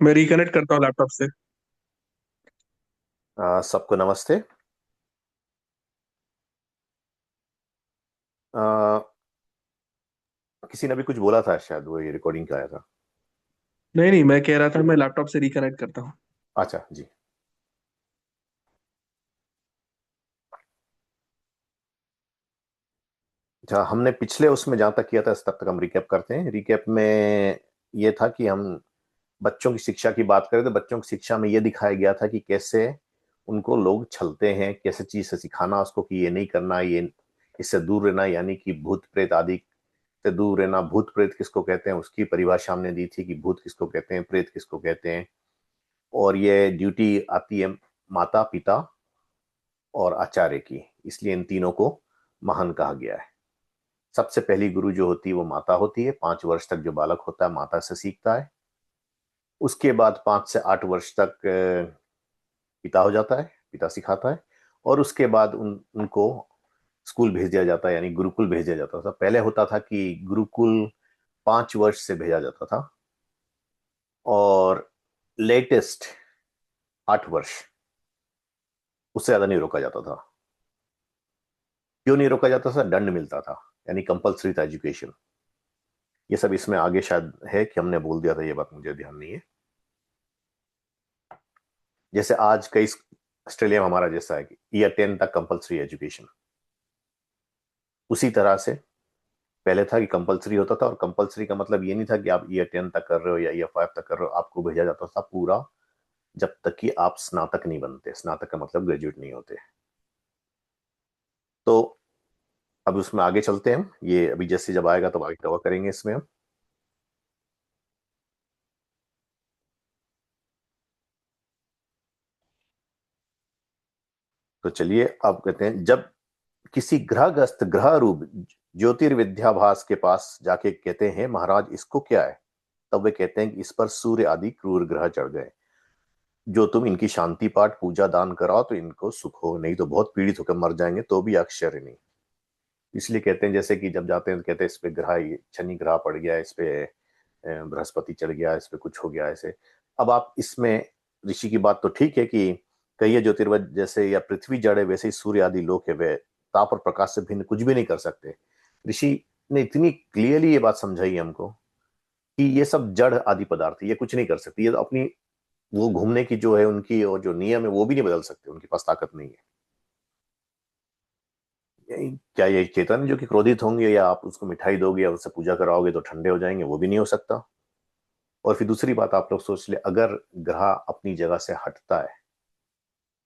मैं रिकनेक्ट करता हूँ लैपटॉप से। सबको नमस्ते। आ, किसी ने भी कुछ बोला था, शायद वो ये रिकॉर्डिंग का आया था। नहीं नहीं, मैं कह रहा था मैं लैपटॉप से रिकनेक्ट करता हूँ। अच्छा जी। अच्छा, हमने पिछले उसमें जहाँ तक किया था तब तक हम रिकैप करते हैं। रिकैप में ये था कि हम बच्चों की शिक्षा की बात करें तो बच्चों की शिक्षा में ये दिखाया गया था कि कैसे उनको लोग छलते हैं, कैसे चीज से सिखाना उसको कि ये नहीं करना, ये इससे दूर रहना, यानी कि भूत प्रेत आदि से दूर रहना। भूत प्रेत किसको कहते हैं उसकी परिभाषा हमने दी थी कि भूत किसको कहते हैं, प्रेत किसको कहते हैं। और ये ड्यूटी आती है माता पिता और आचार्य की, इसलिए इन तीनों को महान कहा गया है। सबसे पहली गुरु जो होती है वो माता होती है। 5 वर्ष तक जो बालक होता है माता से सीखता है। उसके बाद 5 से 8 वर्ष तक पिता हो जाता है, पिता सिखाता है। और उसके बाद उनको स्कूल भेज दिया जाता है, यानी गुरुकुल भेज दिया जाता था। पहले होता था कि गुरुकुल 5 वर्ष से भेजा जाता था और लेटेस्ट 8 वर्ष, उससे ज्यादा नहीं रोका जाता था। क्यों नहीं रोका जाता था? दंड मिलता था, यानी कंपलसरी था एजुकेशन। ये सब इसमें आगे शायद है कि हमने बोल दिया था, ये बात मुझे ध्यान नहीं है। जैसे आज कई ऑस्ट्रेलिया में हमारा जैसा है कि ईयर 10 तक कंपलसरी एजुकेशन, उसी तरह से पहले था कि कंपलसरी होता था। और कंपलसरी का मतलब ये नहीं था कि आप ईयर 10 तक कर रहे हो या ईयर 5 तक कर रहे हो, आपको भेजा जाता था पूरा, जब तक कि आप स्नातक नहीं बनते। स्नातक का मतलब ग्रेजुएट नहीं होते। तो अब उसमें आगे चलते हैं हम। ये अभी जैसे जब आएगा तब आगे कवर करेंगे इसमें हम। तो चलिए, अब कहते हैं जब किसी ग्रहग्रस्त ग्रह रूप ज्योतिर्विद्याभास के पास जाके कहते हैं महाराज इसको क्या है, तब वे कहते हैं कि इस पर सूर्य आदि क्रूर ग्रह चढ़ गए। जो तुम इनकी शांति पाठ पूजा दान कराओ तो इनको सुख हो, नहीं तो बहुत पीड़ित होकर मर जाएंगे तो भी आश्चर्य नहीं। इसलिए कहते हैं, जैसे कि जब जाते हैं तो कहते हैं इस पे ग्रह, शनि ग्रह पड़ गया, इस पे बृहस्पति चढ़ गया, इस पे कुछ हो गया ऐसे। अब आप इसमें ऋषि की बात तो ठीक है कि कई ज्योतिर्वज जैसे या पृथ्वी जड़ है, वैसे ही सूर्य आदि लोक है, वे ताप और प्रकाश से भिन्न कुछ भी नहीं कर सकते। ऋषि ने इतनी क्लियरली ये बात समझाई है हमको कि ये सब जड़ आदि पदार्थ है, ये कुछ नहीं कर सकती। ये तो अपनी वो घूमने की जो है उनकी और जो नियम है वो भी नहीं बदल सकते, उनके पास ताकत नहीं है। क्या ये चेतन जो कि क्रोधित होंगे या आप उसको मिठाई दोगे या उससे पूजा कराओगे तो ठंडे हो जाएंगे? वो भी नहीं हो सकता। और फिर दूसरी बात आप लोग सोच ले, अगर ग्रह अपनी जगह से हटता है,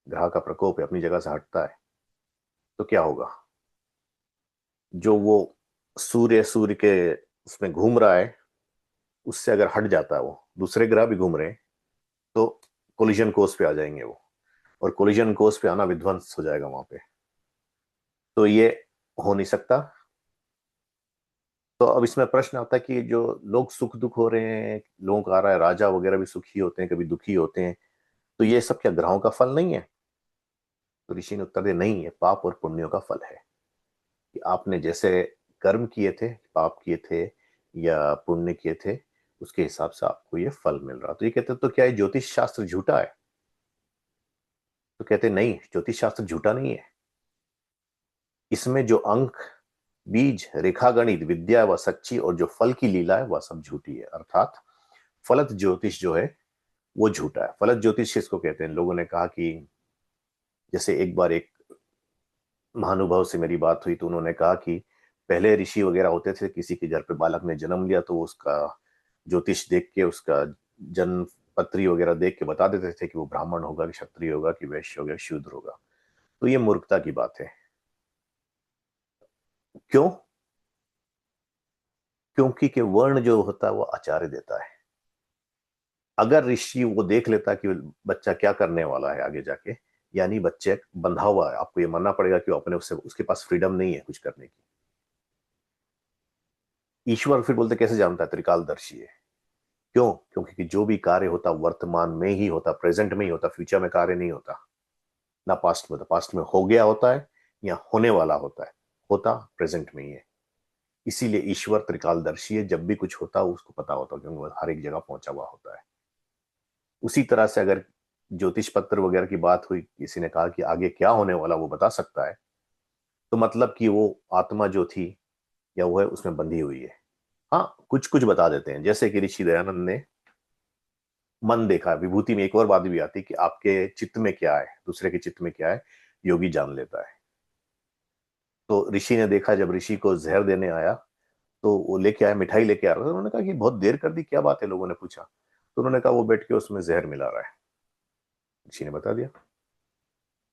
ग्रह का प्रकोप है अपनी जगह से हटता है, तो क्या होगा? जो वो सूर्य सूर्य के उसमें घूम रहा है, उससे अगर हट जाता है, वो दूसरे ग्रह भी घूम रहे हैं, तो कोलिजन कोर्स पे आ जाएंगे वो। और कोलिजन कोर्स पे आना विध्वंस हो जाएगा वहां पे। तो ये हो नहीं सकता। तो अब इसमें प्रश्न आता है कि जो लोग सुख दुख हो रहे हैं, लोगों का आ रहा है, राजा वगैरह भी सुखी होते हैं कभी दुखी होते हैं, तो ये सब क्या ग्रहों का फल नहीं है? तो ऋषि ने उत्तर दिया, नहीं, है पाप और पुण्यों का फल है। कि आपने जैसे कर्म किए थे, पाप किए थे या पुण्य किए थे, उसके हिसाब से आपको ये फल मिल रहा। तो ये कहते तो क्या है ज्योतिष शास्त्र झूठा है? तो कहते नहीं, ज्योतिष शास्त्र झूठा नहीं है। इसमें जो अंक, बीज, रेखा गणित विद्या व सच्ची और जो फल की लीला है वह सब झूठी है। अर्थात फलत ज्योतिष जो है वो झूठा है। फलत ज्योतिष किसको कहते हैं? लोगों ने कहा कि जैसे एक बार एक महानुभाव से मेरी बात हुई तो उन्होंने कहा कि पहले ऋषि वगैरह होते थे, किसी के घर पे बालक ने जन्म लिया तो वो उसका ज्योतिष देख के, उसका जन्म पत्री वगैरह देख के बता देते थे कि वो ब्राह्मण होगा कि क्षत्रिय होगा कि वैश्य होगा शूद्र होगा। तो ये मूर्खता की बात है। क्यों? क्योंकि के वर्ण जो होता है वो आचार्य देता है। अगर ऋषि वो देख लेता कि बच्चा क्या करने वाला है आगे जाके, यानी बच्चे बंधा हुआ है, आपको ये मानना पड़ेगा कि वो अपने उससे उसके पास फ्रीडम नहीं है कुछ करने की। ईश्वर फिर बोलते कैसे जानता है? त्रिकालदर्शी है। क्यों? क्योंकि कि जो भी कार्य होता वर्तमान में ही होता, प्रेजेंट में ही होता, फ्यूचर में कार्य नहीं होता। ना पास्ट में होता, पास्ट में हो गया होता है या होने वाला होता है, होता प्रेजेंट में ही है। इसीलिए ईश्वर त्रिकालदर्शी है, जब भी कुछ होता है उसको पता होता है, क्योंकि वो हर एक जगह पहुंचा हुआ होता है। उसी तरह से अगर ज्योतिष पत्र वगैरह की बात हुई, किसी ने कहा कि आगे क्या होने वाला वो बता सकता है, तो मतलब कि वो आत्मा जो थी या वो है उसमें बंधी हुई है। हाँ, कुछ कुछ बता देते हैं, जैसे कि ऋषि दयानंद ने मन देखा। विभूति में एक और बात भी आती है कि आपके चित्त में क्या है, दूसरे के चित्त में क्या है, योगी जान लेता है। तो ऋषि ने देखा, जब ऋषि को जहर देने आया तो वो लेके आया, मिठाई लेके आ रहा था। उन्होंने कहा कि बहुत देर कर दी, क्या बात है, लोगों ने पूछा। तो उन्होंने कहा वो बैठ के उसमें जहर मिला रहा है। ऋषि ने बता दिया।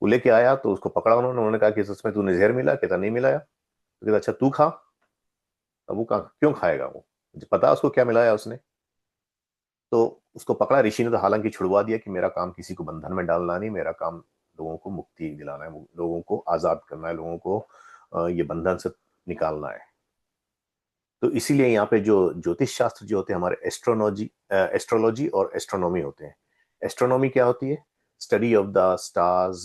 वो लेके आया तो उसको पकड़ा उन्होंने कहा कि उसमें तूने जहर मिला? कहता नहीं मिलाया। तो कहता अच्छा तू खा। अब वो कहा क्यों खाएगा, वो मुझे पता है उसको क्या मिलाया उसने। तो उसको पकड़ा ऋषि ने, तो हालांकि छुड़वा दिया कि मेरा काम किसी को बंधन में डालना नहीं, मेरा काम लोगों को मुक्ति दिलाना है, लोगों को आजाद करना है, लोगों को ये बंधन से निकालना है। तो इसीलिए यहाँ पे जो ज्योतिष शास्त्र जो होते हैं हमारे, एस्ट्रोलॉजी और एस्ट्रोनॉमी होते हैं। एस्ट्रोनॉमी क्या होती है? Study of the stars,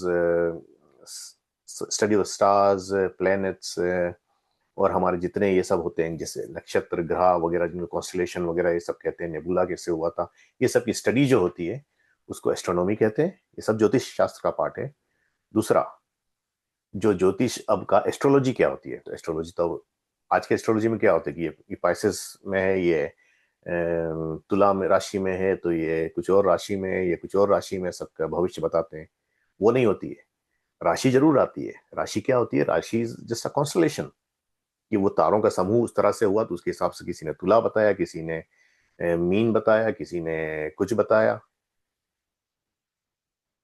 study of stars, planets, और हमारे जितने ये सब होते हैं, जैसे नक्षत्र, ग्रह वगैरह, जिनको कॉन्स्टलेशन वगैरह ये सब कहते हैं, नेबुला कैसे हुआ था, ये सब की स्टडी जो होती है उसको एस्ट्रोनॉमी कहते हैं। ये सब ज्योतिष शास्त्र का पार्ट है। दूसरा, जो ज्योतिष अब का एस्ट्रोलॉजी क्या होती है, तो एस्ट्रोलॉजी तो आज के एस्ट्रोलॉजी में क्या होता है कि ये पाइसेस में है, ये तुला में राशि में है, तो ये कुछ और राशि में है, ये कुछ और राशि में, सबका भविष्य बताते हैं। वो नहीं होती है। राशि जरूर आती है। राशि क्या होती है? राशि जस्ट अ कॉन्स्टलेशन, कि वो तारों का समूह उस तरह से हुआ, तो उसके हिसाब से किसी ने तुला बताया, किसी ने मीन बताया, किसी ने कुछ बताया,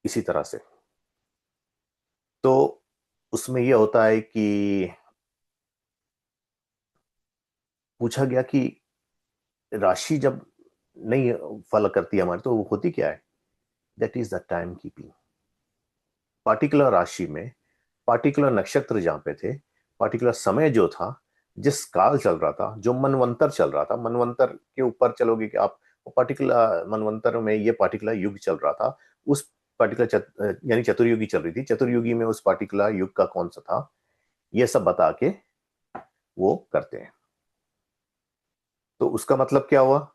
इसी तरह से। तो उसमें यह होता है कि पूछा गया कि राशि जब नहीं फल करती है हमारी, तो वो होती क्या है? That is the time keeping. Particular राशि में, पार्टिकुलर नक्षत्र जहां पे थे, पार्टिकुलर समय जो था, जिस काल चल रहा था, जो मनवंतर चल रहा था, मनवंतर के ऊपर चलोगे कि आप, वो पार्टिकुलर मनवंतर में ये पार्टिकुलर युग चल रहा था, उस पार्टिकुलर यानी चतुर्युगी चल रही थी, चतुर्युगी में उस पार्टिकुलर युग का कौन सा था, ये सब बता के वो करते हैं। तो उसका मतलब क्या हुआ?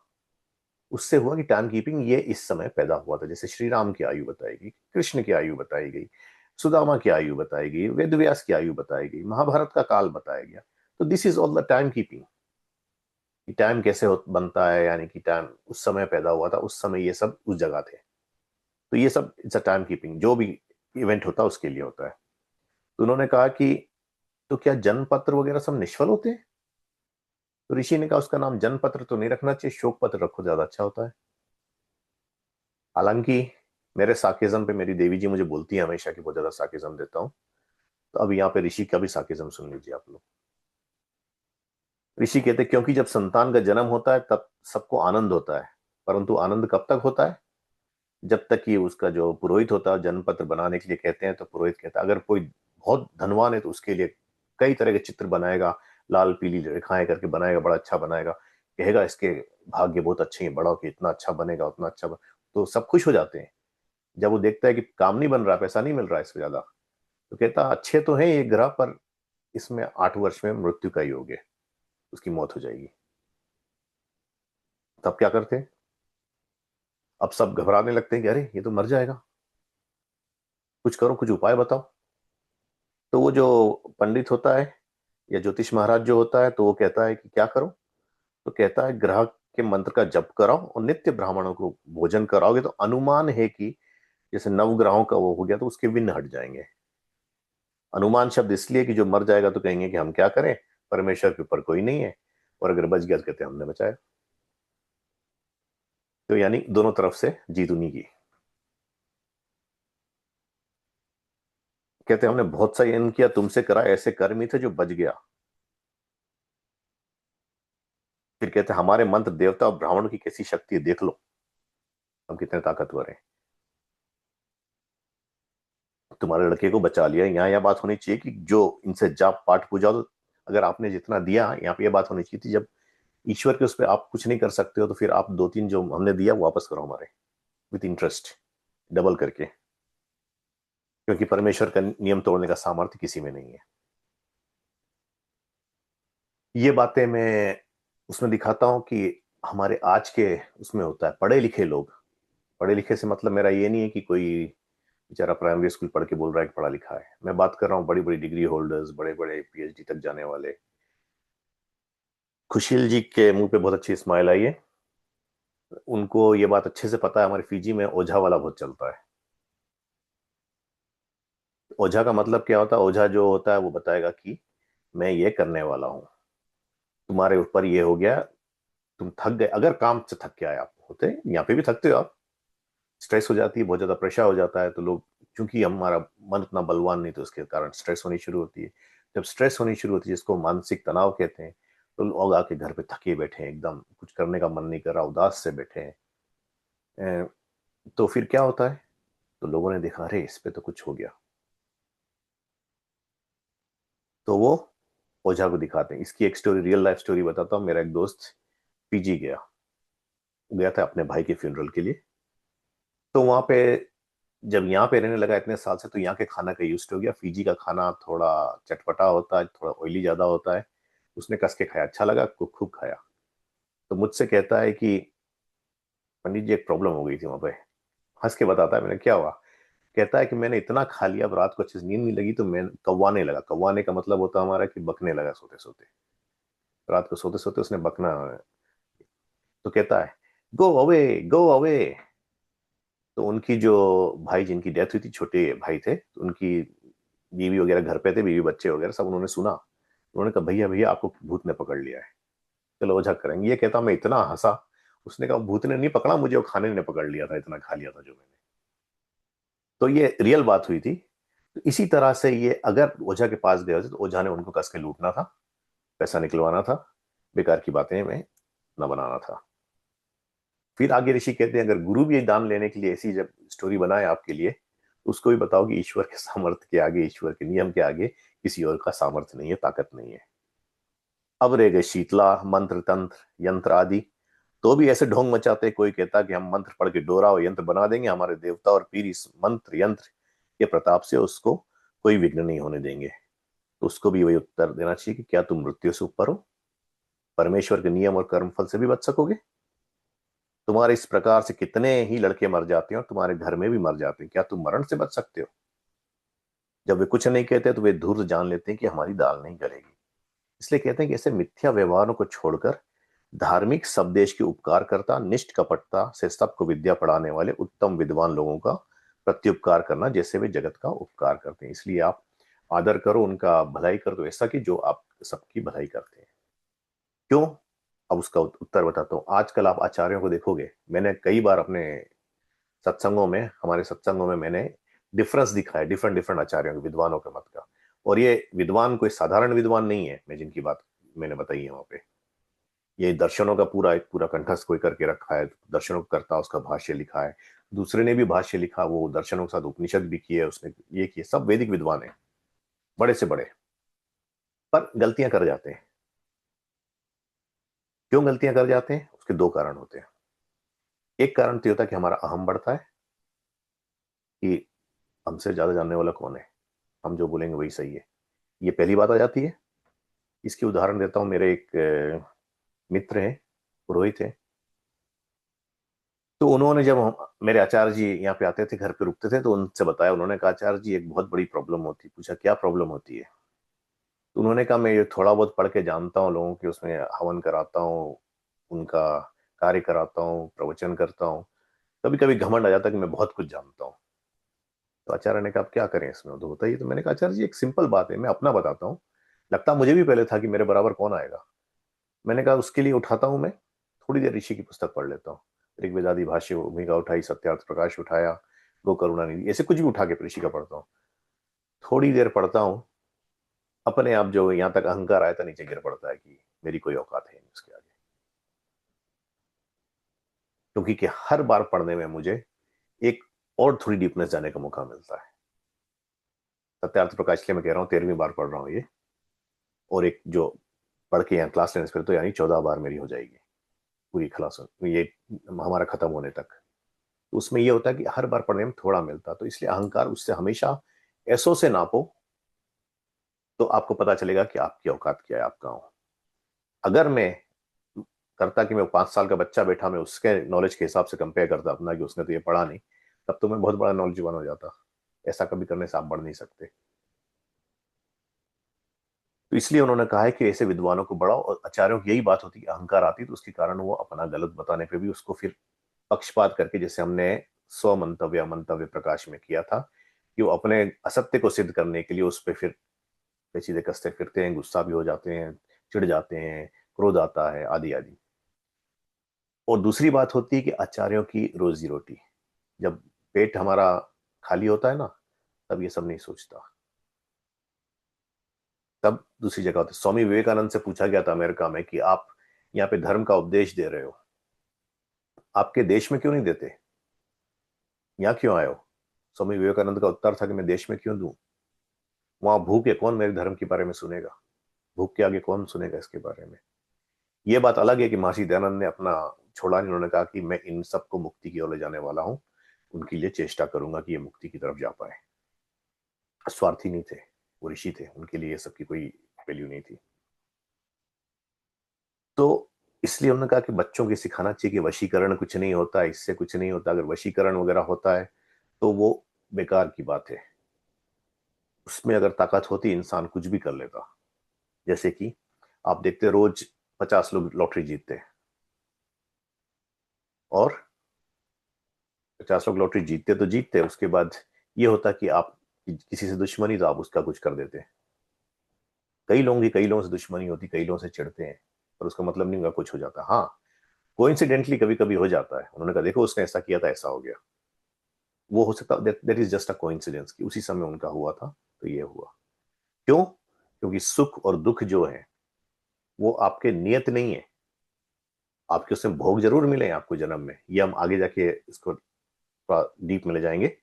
उससे हुआ कि टाइम कीपिंग ये इस समय पैदा हुआ था। जैसे श्री राम की आयु बताई गई, कृष्ण की आयु बताई गई, सुदामा की आयु बताई गई, वेद व्यास की आयु बताई गई, महाभारत का काल बताया गया। तो this is all the time keeping, कि टाइम कैसे बनता है, यानी कि टाइम उस समय पैदा हुआ था, उस समय ये सब उस जगह थे। तो ये सब इट्स अ टाइम कीपिंग, जो भी इवेंट होता है उसके लिए होता है। तो उन्होंने कहा कि तो क्या जन्म पत्र वगैरह सब निष्फल होते हैं? तो ऋषि ने कहा उसका नाम जन्म पत्र तो नहीं रखना चाहिए, शोक पत्र रखो, ज्यादा अच्छा होता है। हालांकि मेरे साकिज्म पे मेरी देवी जी मुझे बोलती है हमेशा कि बहुत ज्यादा साकिज्म देता हूँ। तो अब यहाँ पे ऋषि का भी साकिज्म सुन लीजिए आप लोग। ऋषि कहते क्योंकि जब संतान का जन्म होता है तब सबको आनंद होता है, परंतु आनंद कब तक होता है? जब तक कि उसका जो पुरोहित होता है जन्म पत्र बनाने के लिए कहते हैं, तो पुरोहित कहता है अगर कोई बहुत धनवान है तो उसके लिए कई तरह के चित्र बनाएगा, लाल पीली रेखाएं करके बनाएगा, बड़ा अच्छा बनाएगा, कहेगा इसके भाग्य बहुत अच्छे हैं, बड़ा हो कि इतना अच्छा बनेगा, उतना अच्छा तो सब खुश हो जाते हैं। जब वो देखता है कि काम नहीं बन रहा, पैसा नहीं मिल रहा है इससे ज्यादा, तो कहता अच्छे तो हैं ये ग्रह, पर इसमें 8 वर्ष में मृत्यु का योग है, उसकी मौत हो जाएगी। तब क्या करते हैं? अब सब घबराने लगते हैं कि अरे ये तो मर जाएगा, कुछ करो, कुछ उपाय बताओ। तो वो जो पंडित होता है या ज्योतिष महाराज जो होता है, तो वो कहता है कि क्या करो? तो कहता है ग्रह के मंत्र का जप कराओ और नित्य ब्राह्मणों को भोजन कराओगे तो अनुमान है कि जैसे नवग्रहों का वो हो गया तो उसके विघ्न हट जाएंगे। अनुमान शब्द इसलिए कि जो मर जाएगा तो कहेंगे कि हम क्या करें, परमेश्वर के ऊपर कोई नहीं है, और अगर बच गया तो कहते हैं हमने बचाया। तो यानी दोनों तरफ से जीत उन्हीं की। कहते हैं हमने बहुत सा यत्न किया, तुमसे करा, ऐसे कर्म ही थे जो बच गया। फिर कहते हैं हमारे मंत्र देवता और ब्राह्मणों की कैसी शक्ति है, देख लो हम कितने ताकतवर हैं। तुम्हारे लड़के को बचा लिया। यहाँ यह बात होनी चाहिए कि जो इनसे जाप पाठ पूजा, तो अगर आपने जितना दिया, यहाँ पे यह बात होनी चाहिए थी जब ईश्वर के उस पर आप कुछ नहीं कर सकते हो, तो फिर आप दो तीन जो हमने दिया वो वापस करो हमारे, विथ इंटरेस्ट, डबल करके। क्योंकि परमेश्वर का नियम तोड़ने का सामर्थ्य किसी में नहीं है। ये बातें मैं उसमें दिखाता हूं कि हमारे आज के उसमें होता है, पढ़े लिखे लोग पढ़े लिखे से मतलब मेरा ये नहीं है कि कोई बेचारा प्राइमरी स्कूल पढ़ के बोल रहा है कि पढ़ा लिखा है। मैं बात कर रहा हूँ बड़ी बड़ी डिग्री होल्डर्स, बड़े बड़े पीएचडी तक जाने वाले। खुशील जी के मुंह पे बहुत अच्छी स्माइल आई है। उनको ये बात अच्छे से पता है हमारे फीजी में ओझा वाला बहुत चलता है। ओझा का मतलब क्या होता है? ओझा जो होता है वो बताएगा कि मैं ये करने वाला हूँ, तुम्हारे ऊपर ये हो गया, तुम थक गए। अगर काम से थक के आए, आप होते हैं यहाँ पे भी थकते हो आप, स्ट्रेस हो जाती है, बहुत ज्यादा प्रेशर हो जाता है, तो लोग, क्योंकि हमारा मन उतना बलवान नहीं, तो उसके कारण स्ट्रेस होनी शुरू होती है। जब स्ट्रेस होनी शुरू होती है, जिसको मानसिक तनाव कहते हैं, तो लोग आके घर पे थके बैठे हैं, एकदम कुछ करने का मन नहीं कर रहा, उदास से बैठे हैं। तो फिर क्या होता है? तो लोगों ने देखा, अरे इस पे तो कुछ हो गया, तो वो ओझा को दिखाते हैं। इसकी एक स्टोरी, रियल लाइफ स्टोरी बताता हूँ। मेरा एक दोस्त पीजी गया, गया था अपने भाई के फ्यूनरल के लिए। तो वहां पे, जब यहाँ पे रहने लगा इतने साल से, तो यहाँ के खाना का यूज हो गया। फीजी का खाना थोड़ा चटपटा होता है, थोड़ा ऑयली ज्यादा होता है। उसने कस के खाया, अच्छा लगा, खूब खाया। तो मुझसे कहता है कि पंडित जी एक प्रॉब्लम हो गई थी वहां पे। हंस के बताता है, मैंने क्या हुआ? कहता है कि मैंने इतना खा लिया, अब रात को अच्छे से नींद नहीं लगी, तो मैं कव्वाने लगा। कव्वाने का मतलब होता है हमारा कि बकने लगा सोते सोते। रात को सोते सोते उसने बकना। तो कहता है, गो अवे, गो अवे। तो उनकी जो भाई, जिनकी डेथ हुई थी, छोटे भाई थे, तो उनकी बीवी वगैरह घर पे थे, बीवी बच्चे वगैरह सब, उन्होंने सुना। उन्होंने कहा, भैया भैया आपको भूत ने पकड़ लिया है, चलो ओझा करेंगे। ये कहता, मैं इतना हंसा। उसने कहा, भूत ने नहीं पकड़ा मुझे, वो खाने ने पकड़ लिया था, इतना खा लिया था जो मैंने। तो ये रियल बात हुई थी। तो इसी तरह से ये, अगर ओझा के पास गए होते तो ओझा ने उनको कस के लूटना था, पैसा निकलवाना था, बेकार की बातें में न बनाना था। फिर आगे ऋषि कहते हैं, अगर गुरु भी दान लेने के लिए ऐसी जब स्टोरी बनाए आपके लिए, तो उसको भी बताओ कि ईश्वर के सामर्थ्य के आगे, ईश्वर के नियम के आगे किसी और का सामर्थ्य नहीं है, ताकत नहीं है। अब रह गए शीतला, मंत्र तंत्र यंत्र आदि। तो भी ऐसे ढोंग मचाते, कोई कहता कि हम मंत्र पढ़ के डोरा और यंत्र बना देंगे, हमारे देवता और पीर इस मंत्र यंत्र के प्रताप से उसको कोई विघ्न नहीं होने देंगे। तो उसको भी वही उत्तर देना चाहिए कि क्या तुम मृत्यु से ऊपर हो? परमेश्वर के नियम और कर्म फल से भी बच सकोगे? तुम्हारे इस प्रकार से कितने ही लड़के मर जाते हैं और तुम्हारे घर में भी मर जाते हैं, क्या तुम मरण से बच सकते हो? जब वे कुछ नहीं कहते तो वे धूर्त जान लेते हैं कि हमारी दाल नहीं गलेगी। इसलिए कहते हैं कि ऐसे मिथ्या व्यवहारों को छोड़कर धार्मिक सबदेश की उपकार करता, निष्ठ कपटता से सबको विद्या पढ़ाने वाले उत्तम विद्वान लोगों का प्रत्युपकार करना, जैसे वे जगत का उपकार करते हैं। इसलिए आप आदर करो, उनका भलाई करो, तो ऐसा कि जो आप सबकी भलाई करते हैं। क्यों? अब उसका उत्तर बताता हूँ। आजकल आप आचार्यों को देखोगे, मैंने कई बार अपने सत्संगों में, हमारे सत्संगों में मैंने डिफरेंस दिखाया, डिफरेंट डिफरेंट आचार्यों के, विद्वानों के मत का। और ये विद्वान कोई साधारण विद्वान नहीं है, मैं जिनकी बात मैंने बताई है वहां पे। ये दर्शनों का पूरा एक पूरा कंठस्थ कोई करके रखा है, दर्शनों को करता, उसका भाष्य लिखा है। दूसरे ने भी भाष्य लिखा, वो दर्शनों के साथ उपनिषद भी किए उसने, ये किए, सब वैदिक विद्वान है, बड़े से बड़े। पर गलतियां कर जाते हैं। क्यों गलतियां कर जाते हैं? उसके दो कारण होते हैं। एक कारण तो ये होता है कि हमारा अहम बढ़ता है, कि हमसे ज्यादा जानने वाला कौन है, हम जो बोलेंगे वही सही है। ये पहली बात आ जाती है। इसकी उदाहरण देता हूँ। मेरे एक मित्र हैं, पुरोहित हैं। तो उन्होंने, जब मेरे आचार्य जी यहाँ पे आते थे, घर पे रुकते थे, तो उनसे बताया। उन्होंने कहा, आचार्य जी एक बहुत बड़ी प्रॉब्लम होती है। पूछा, क्या प्रॉब्लम होती है? तो उन्होंने कहा, मैं ये थोड़ा बहुत पढ़ के जानता हूँ, लोगों के उसमें हवन कराता हूँ, उनका कार्य कराता हूँ, प्रवचन करता हूँ। कभी कभी घमंड आ जाता है कि मैं बहुत कुछ जानता हूँ। तो आचार्य ने कहा, आप क्या करें इसमें, तो बताइए। तो मैंने कहा, आचार्य जी एक सिंपल बात है, मैं अपना बताता हूँ। लगता मुझे भी पहले था कि मेरे बराबर कौन आएगा। मैंने कहा, उसके लिए उठाता हूँ मैं, थोड़ी देर ऋषि की पुस्तक पढ़ लेता हूँ। ऋग्वेदादि भाष्य, भूमिका उठाई, सत्यार्थ प्रकाश उठाया, गो करुणा निधि, ऐसे कुछ भी उठा के ऋषि का पढ़ता हूँ। थोड़ी देर पढ़ता हूँ, अपने आप जो यहाँ तक अहंकार आया था, नीचे गिर पड़ता है कि मेरी कोई औकात है नहीं उसके आगे। क्योंकि कि हर बार पढ़ने में मुझे एक और थोड़ी डीपनेस जाने का मौका मिलता है। सत्यार्थ प्रकाश के लिए मैं कह रहा हूँ 13वीं बार पढ़ रहा हूँ ये। और एक जो पढ़ के यहाँ क्लास लेने से पहले, तो यानी 14 बार मेरी हो जाएगी पूरी क्लास, ये हमारा खत्म होने तक। तो उसमें ये होता है कि हर बार पढ़ने में थोड़ा मिलता, तो इसलिए अहंकार उससे हमेशा ऐसो से नापो, तो आपको पता चलेगा कि आपकी औकात क्या है, आप कहाँ हो। अगर मैं करता कि मैं 5 साल का बच्चा बैठा, मैं उसके नॉलेज के हिसाब से कंपेयर करता अपना कि उसने तो ये पढ़ा नहीं, तब तो मैं बहुत बड़ा नॉलेजवान हो जाता। ऐसा कभी करने से आप बढ़ नहीं सकते। तो इसलिए उन्होंने कहा है कि ऐसे विद्वानों को बढ़ाओ। और आचार्यों की यही बात होती है, अहंकार आती तो उसके कारण वो अपना गलत बताने पे भी उसको फिर पक्षपात करके, जैसे हमने स्व मंतव्य मंतव्य प्रकाश में किया था, कि वो अपने असत्य को सिद्ध करने के लिए उस पर फिर पेचीदे कसते फिरते हैं, गुस्सा भी हो जाते हैं, चिढ़ जाते हैं, क्रोध आता है, आदि आदि। और दूसरी बात होती है कि आचार्यों की रोजी रोटी, जब पेट हमारा खाली होता है ना, तब ये सब नहीं सोचता, तब दूसरी जगह होती है। स्वामी विवेकानंद से पूछा गया था अमेरिका में कि आप यहाँ पे धर्म का उपदेश दे रहे हो, आपके देश में क्यों नहीं देते, यहाँ क्यों आए हो? स्वामी विवेकानंद का उत्तर था कि मैं देश में क्यों दूं, वहां भूख है, कौन मेरे धर्म के बारे में सुनेगा, भूख के आगे कौन सुनेगा इसके बारे में। ये बात अलग है कि महर्षि दयानंद ने अपना छोड़ा नहीं, उन्होंने कहा कि मैं इन सबको मुक्ति की ओर ले जाने वाला हूं, उनके लिए चेष्टा करूंगा कि ये मुक्ति की तरफ जा पाए। स्वार्थी नहीं थे, वो ऋषि थे, उनके लिए ये सब की कोई वैल्यू नहीं थी। तो इसलिए उन्होंने कहा कि बच्चों की सिखाना चाहिए कि वशीकरण कुछ नहीं होता, इससे कुछ नहीं होता। अगर वशीकरण वगैरह होता है तो वो बेकार की बात है। उसमें अगर ताकत होती, इंसान कुछ भी कर लेता। जैसे कि आप देखते रोज 50 लोग लॉटरी जीतते हैं, और 50 लोग लॉटरी जीतते तो जीतते, उसके बाद ये होता कि आप किसी से दुश्मनी तो आप उसका कुछ कर देते। कई लोगों की कई लोगों से दुश्मनी होती, कई लोगों से चिढ़ते हैं, पर उसका मतलब नहीं उनका कुछ हो जाता। हाँ, कोइंसिडेंटली कभी कभी हो जाता है। उन्होंने कहा देखो उसने ऐसा किया था, ऐसा हो गया। वो हो सकता, that is just a coincidence कि उसी समय उनका हुआ था तो ये हुआ। क्यों? क्योंकि सुख और दुख जो है वो आपके नियत नहीं है। आपके उसमें भोग जरूर मिले आपको जन्म में, ये हम आगे जाके इसको थोड़ा डीप में ले जाएंगे।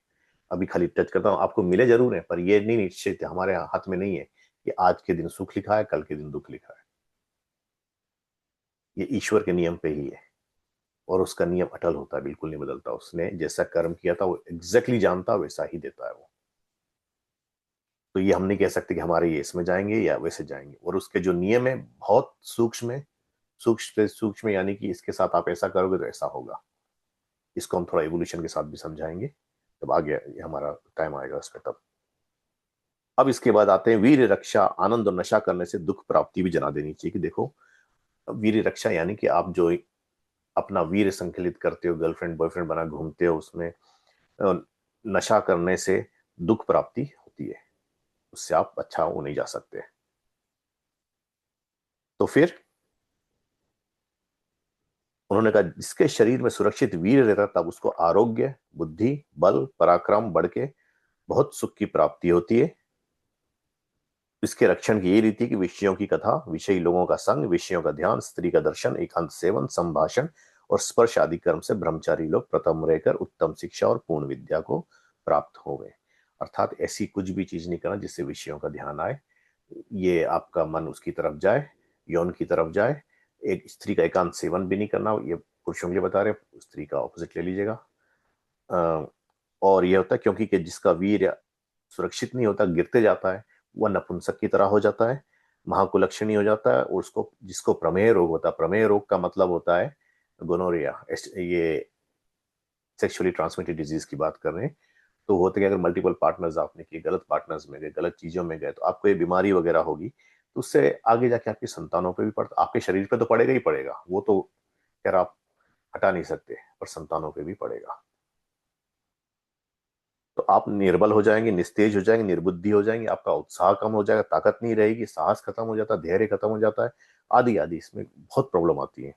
अभी खाली टच करता हूँ, आपको मिले जरूर है, पर ये नहीं निश्चित है, हमारे हाथ में नहीं है कि आज के दिन सुख लिखा है, कल के दिन दुख लिखा है। ये ईश्वर के नियम पे ही है, और उसका नियम अटल होता है, बिल्कुल नहीं बदलता। उसने जैसा कर्म किया था वो एग्जैक्टली जानता, वैसा ही देता है वो। तो ये हम नहीं कह सकते कि हमारे ये इसमें जाएंगे या वैसे जाएंगे। और उसके जो नियम है बहुत सूक्ष्म है, सूक्ष्म से सूक्ष्म, यानी कि इसके साथ आप ऐसा करोगे तो ऐसा होगा। इसको हम थोड़ा इवोल्यूशन के साथ भी समझाएंगे, तब आगे हमारा टाइम आएगा उस पर तब। अब इसके बाद आते हैं वीर रक्षा। आनंद और नशा करने से दुख प्राप्ति भी जना देनी चाहिए। कि देखो, वीर रक्षा यानी कि आप जो अपना वीर संकलित करते हो, गर्लफ्रेंड बॉयफ्रेंड बना घूमते हो, उसमें नशा करने से दुख प्राप्ति होती है, उससे आप अच्छा हो नहीं जा सकते। तो फिर उन्होंने कहा जिसके शरीर में सुरक्षित वीर रहता, तब उसको आरोग्य, बुद्धि, बल, पराक्रम बढ़ के बहुत सुख की प्राप्ति होती है। इसके रक्षण की ये रीति कि विषयों की कथा, विषयी लोगों का संग, विषयों का ध्यान, स्त्री का दर्शन, एकांत सेवन, संभाषण और स्पर्श आदि कर्म से ब्रह्मचारी लोग प्रथम रहकर उत्तम शिक्षा और पूर्ण विद्या को प्राप्त हो गए। अर्थात ऐसी कुछ भी चीज नहीं करना जिससे विषयों का ध्यान आए, ये आपका मन उसकी तरफ जाए, यौन की तरफ जाए। एक स्त्री का एकांत सेवन भी नहीं करना, ये पुरुषों के लिए बता रहे हैं, स्त्री का ऑपोजिट ले लीजिएगा। और यह होता है क्योंकि कि जिसका वीर सुरक्षित नहीं होता, गिरते जाता है, वह नपुंसक की तरह हो जाता है, महाकुलक्षणी हो जाता है। और उसको, जिसको प्रमेय रोग होता है, प्रमेय रोग का मतलब होता है गोनोरिया, ये सेक्सुअली ट्रांसमिटेड डिजीज की बात कर रहे हैं। तो होते कि अगर मल्टीपल पार्टनर्स आपने किए, गलत पार्टनर्स में गए, गलत चीजों में गए, तो आपको ये बीमारी वगैरह होगी। तो उससे आगे जाके आपकी संतानों पे भी पड़ता, आपके शरीर पे तो पड़ेगा ही पड़ेगा, वो तो खैर आप हटा नहीं सकते, पर संतानों पे भी पड़ेगा। तो आप निर्बल हो जाएंगे, निस्तेज हो जाएंगे, निर्बुद्धि हो जाएंगे, आपका उत्साह कम हो जाएगा, ताकत नहीं रहेगी, साहस खत्म हो जाता है, धैर्य खत्म हो जाता है, आदि आदि। इसमें बहुत प्रॉब्लम आती है।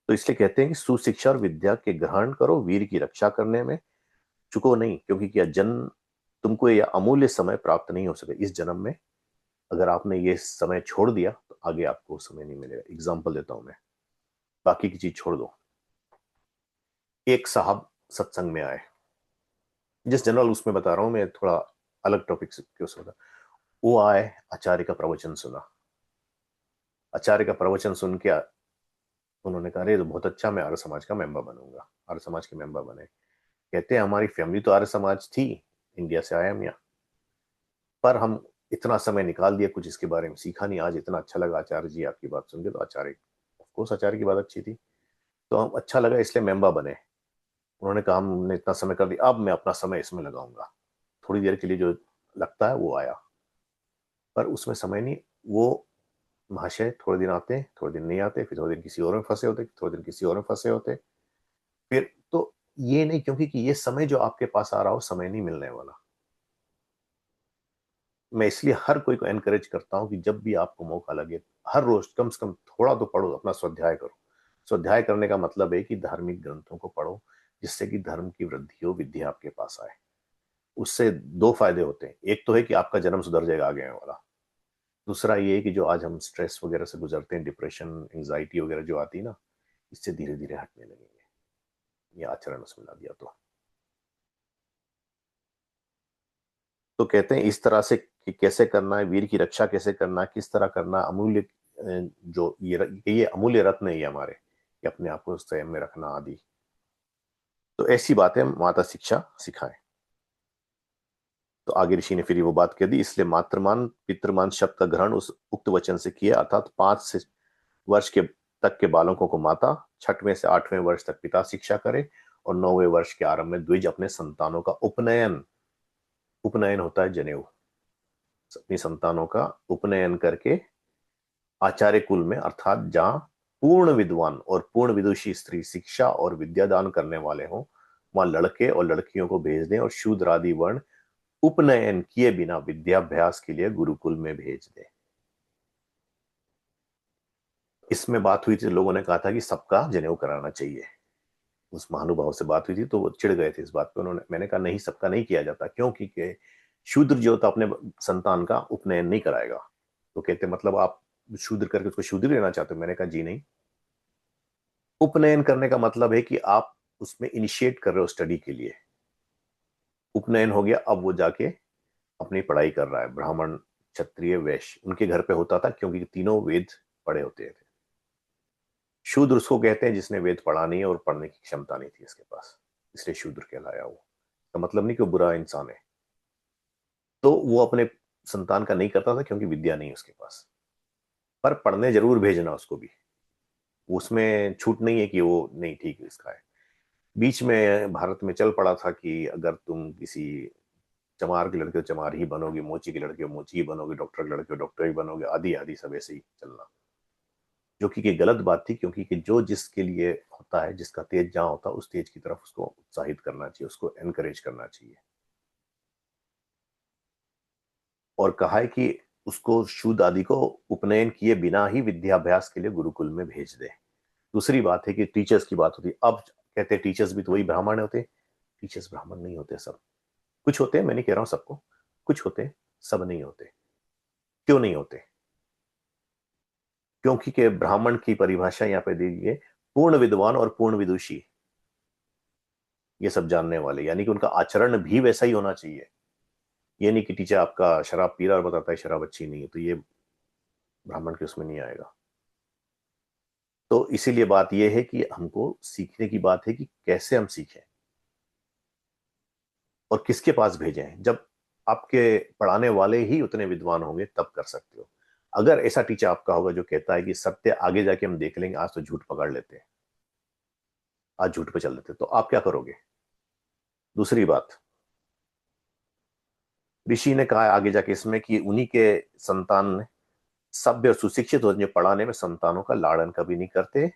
तो इसलिए कहते हैं कि सुशिक्षा और विद्या के ग्रहण करो, वीर की रक्षा करने में चुको नहीं, क्योंकि क्या जन्म तुमको यह अमूल्य समय प्राप्त नहीं हो सके इस जन्म में। अगर आपने ये समय छोड़ दिया तो आगे आपको समय नहीं मिलेगा। एग्जाम्पल देता हूं मैं, बाकी की चीज छोड़ दो। एक साहब सत्संग में आए, जिस जनरल उसमें बता रहा हूं मैं, थोड़ा अलग टॉपिक के उसमें बता। वो आए, आचार्य का प्रवचन सुना। आचार्य का प्रवचन सुन के उन्होंने कहा अरे तो बहुत अच्छा, मैं आर्य समाज का मेंबर बनूंगा। आर्य समाज के मेंबर बने। कहते हैं हमारी फैमिली तो आर्य समाज थी, इंडिया से आए हम यहाँ, पर हम इतना समय निकाल दिया, कुछ इसके बारे में सीखा नहीं। आज इतना अच्छा लगा आचार्य जी आपकी बात सुन के। तो आचार्य कोस आचार्य की बात अच्छी थी, तो हम अच्छा लगा इसलिए मेंबर बने। उन्होंने कहा हमने इतना समय कर दिया, अब मैं अपना समय इसमें लगाऊंगा। थोड़ी देर के लिए जो लगता है वो आया, पर उसमें समय नहीं। वो महाशय थोड़े दिन आते, थोड़े दिन नहीं आते, फिर थोड़े दिन किसी और में फंसे होते, थोड़े दिन किसी और में फंसे होते, फिर तो ये नहीं, क्योंकि कि ये समय जो आपके पास आ रहा हो समय नहीं मिलने वाला। मैं इसलिए हर कोई को एनकरेज करता हूं कि जब भी आपको मौका लगे, हर रोज कम से कम थोड़ा तो पढ़ो, अपना स्वाध्याय करो। स्वाध्याय करने का मतलब है कि धार्मिक ग्रंथों को पढ़ो, जिससे कि धर्म की वृद्धि हो, विद्या आपके पास आए। उससे दो फायदे होते हैं। एक तो है कि आपका जन्म सुधर जाएगा आगे वाला। दूसरा ये है कि जो आज हम स्ट्रेस वगैरह से गुजरते हैं, डिप्रेशन, एंजाइटी वगैरह जो आती है ना, इससे धीरे धीरे हटने लगेंगे, ये आचरण उसमें ला दिया तो कहते हैं इस तरह से कि कैसे करना है, वीर की रक्षा कैसे करना है, किस तरह करना है, अमूल्य जो ये अमूल्य रत्न है ये हमारे, कि अपने आप को संयम में रखना आदि। तो ऐसी बातें माता शिक्षा सिखाए। तो आगे ऋषि ने फिर वो बात कह दी, इसलिए मातृमान पितृमान शब्द का ग्रहण उस उक्त वचन से किया, अर्थात 5 वर्ष के तक के बालकों को माता, 6वें से 8वें वर्ष तक पिता शिक्षा करे, और 9वें वर्ष के आरंभ में द्विज अपने संतानों का उपनयन, उपनयन होता है जनेऊ, अपनी संतानों का उपनयन करके आचार्य कुल में, अर्थात जहां पूर्ण विद्वान और पूर्ण विदुषी स्त्री शिक्षा और विद्यादान करने वाले हों, वहां लड़के और लड़कियों को भेज दें, और शूद्र आदि वर्ण उपनयन किए बिना विद्याभ्यास के लिए गुरुकुल में भेज दें। इसमें बात हुई थी, लोगों ने कहा था कि सबका जनेऊ कराना चाहिए। उस महानुभाव से बात हुई थी तो वो चिढ़ गए थे इस बात पे। उन्होंने, मैंने कहा नहीं, सबका नहीं किया जाता, क्योंकि शूद्र जो होता अपने संतान का उपनयन नहीं कराएगा। तो कहते मतलब आप शूद्र करके उसको शूद्र लेना चाहते हो? मैंने कहा जी नहीं। उपनयन करने का मतलब है कि आप उसमें इनिशिएट कर रहे हो स्टडी के लिए। उपनयन हो गया, अब वो जाके अपनी पढ़ाई कर रहा है। ब्राह्मण, क्षत्रिय, वैश्य उनके घर पे होता था, क्योंकि तीनों वेद पढ़े होते थे। शूद्र उसको कहते हैं जिसने वेद पढ़ा नहीं है और पढ़ने की क्षमता नहीं थी इसके पास, इसलिए शूद्र कहलाया वो। तो मतलब नहीं कि वो बुरा इंसान है। तो वो अपने संतान का नहीं करता था क्योंकि विद्या नहीं है उसके पास, पर पढ़ने जरूर भेजना उसको भी। उसमें छूट नहीं है कि वो नहीं, ठीक है इसका है। बीच में भारत में चल पड़ा था कि अगर तुम किसी चमार के लड़के हो चमार ही बनोगे, मोची के लड़के हो मोची ही बनोगे, डॉक्टर के लड़के हो डॉक्टर ही बनोगे, आदि आदि सब ऐसे ही चलना। जो कि गलत बात थी, क्योंकि कि जो जिसके लिए होता है, जिसका तेज जहां होता है उस तेज की तरफ उसको उत्साहित करना चाहिए, उसको एनकरेज करना चाहिए। और कहा है कि उसको शूद आदि को उपनयन किए बिना ही विद्याभ्यास के लिए गुरुकुल में भेज दे। दूसरी बात है कि टीचर्स की बात होती है। अब कहते हैं टीचर्स भी तो वही ब्राह्मण होते। टीचर्स ब्राह्मण नहीं होते सब, कुछ होते हैं, मैं नहीं कह रहा हूं सबको, कुछ होते, सब नहीं होते। क्यों नहीं होते? क्योंकि के ब्राह्मण की परिभाषा यहाँ पे दी गई है, पूर्ण विद्वान और पूर्ण विदुषी, ये सब जानने वाले, यानी कि उनका आचरण भी वैसा ही होना चाहिए। ये नहीं कि टीचर आपका शराब पी रहा और बताता है शराब अच्छी नहीं है, तो ये ब्राह्मण के उसमें नहीं आएगा। तो इसीलिए बात यह है कि हमको सीखने की बात है कि कैसे हम सीखें और किसके पास भेजें। जब आपके पढ़ाने वाले ही उतने विद्वान होंगे तब कर सकते हो। अगर ऐसा टीचर आपका होगा जो कहता है कि सत्य आगे जाके हम देख लेंगे, आज तो झूठ पकड़ लेते हैं, आज झूठ पे चल देते, तो आप क्या करोगे? दूसरी बात, ऋषि ने कहा है आगे जाके इसमें कि उन्हीं के संतान सभ्य और सुशिक्षित हो, जो पढ़ाने में संतानों का लाड़न कभी नहीं करते,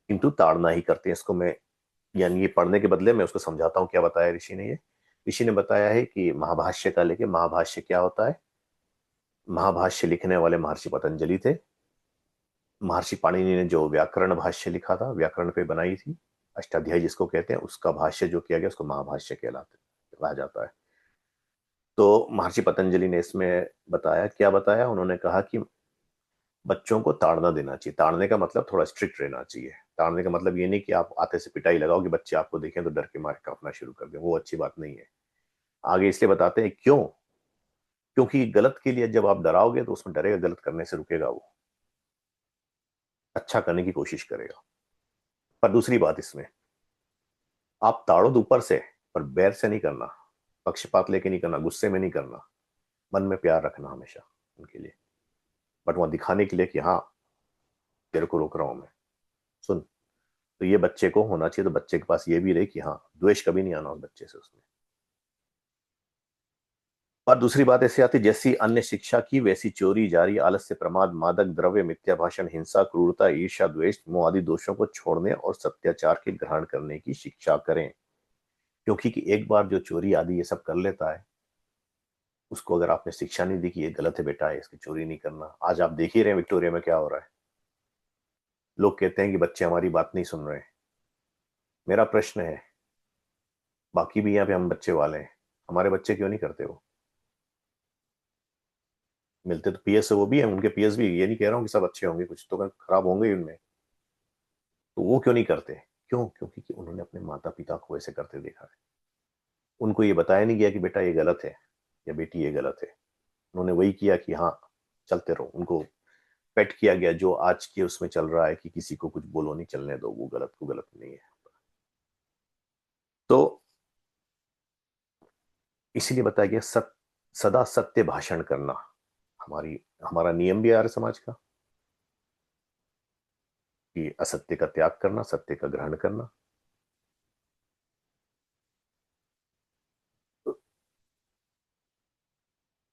किंतु ताड़ना ही करते हैं। इसको मैं, यानी ये पढ़ने के बदले मैं उसको समझाता हूँ क्या बताया ऋषि ने। ये ऋषि ने बताया है कि महाभाष्य का लेके, महाभाष्य क्या होता है? महाभाष्य लिखने वाले महर्षि पतंजलि थे। महर्षि पाणिनि ने जो व्याकरण भाष्य लिखा था, व्याकरण पे बनाई थी, अष्टाध्यायी जिसको कहते हैं, उसका भाष्य जो किया गया उसको महाभाष्य कहलाते कहा जाता है। तो महर्षि पतंजलि ने इसमें बताया, क्या बताया? उन्होंने कहा कि बच्चों को ताड़ना देना चाहिए। ताड़ने का मतलब थोड़ा स्ट्रिक्ट रहना चाहिए। ताड़ने का मतलब ये नहीं कि आप आते से पिटाई लगाओ कि बच्चे आपको देखें तो डर के मारे कांपना शुरू कर दें, वो अच्छी बात नहीं है। आगे इसलिए बताते हैं क्यों। क्योंकि गलत के लिए जब आप डराओगे तो उसमें डरेगा, गलत करने से रुकेगा, वो अच्छा करने की कोशिश करेगा। पर दूसरी बात इसमें, आप ताड़ो तो ऊपर से, पर बैर से नहीं करना, पक्षपात लेके नहीं करना, गुस्से में नहीं करना, मन में प्यार रखना हमेशा उनके लिए, बट वहां दिखाने के लिए कि हाँ तेरे को रोक रहा हूं मैं। सुन। तो ये बच्चे को होना चाहिए, तो बच्चे के पास ये भी रहे कि हाँ, द्वेष कभी नहीं आना उस बच्चे से उसमें। और दूसरी बात ऐसी आती, जैसी अन्य शिक्षा की वैसी चोरी, जारी, आलस्य, प्रमाद, मादक द्रव्य, मिथ्या भाषण, हिंसा, क्रूरता, ईर्ष्या, द्वेष, मोह आदि दोषों को छोड़ने और सत्याचार के ग्रहण करने की शिक्षा करें। क्योंकि कि एक बार जो चोरी आदि ये सब कर लेता है, उसको अगर आपने शिक्षा नहीं दी कि ये गलत है बेटा, इसकी चोरी नहीं करना। आज आप देख ही रहे हैं विक्टोरिया में क्या हो रहा है। लोग कहते हैं कि बच्चे हमारी बात नहीं सुन रहे। मेरा प्रश्न है, बाकी भी यहाँ पे हम बच्चे वाले हैं, हमारे बच्चे क्यों नहीं करते? वो मिलते तो पीएस से वो भी हैं, उनके पीएस भी, ये नहीं कह रहा हूँ कि सब अच्छे होंगे, कुछ तो खराब होंगे ही उनमें। तो वो क्यों नहीं करते? क्यों? क्योंकि कि उन्होंने अपने माता पिता को ऐसे करते देखा है। उनको ये बताया नहीं गया कि बेटा ये गलत है या बेटी ये गलत है। उन्होंने वही किया कि हाँ चलते रहो। उनको पेट किया गया, जो आज के उसमें चल रहा है कि किसी को कुछ बोलो नहीं, चलने दो, वो गलत को गलत नहीं है। तो इसीलिए बताया गया सदा सत्य भाषण करना हमारी हमारा नियम भी है आर्य समाज का, कि असत्य का त्याग करना, सत्य का ग्रहण करना। तो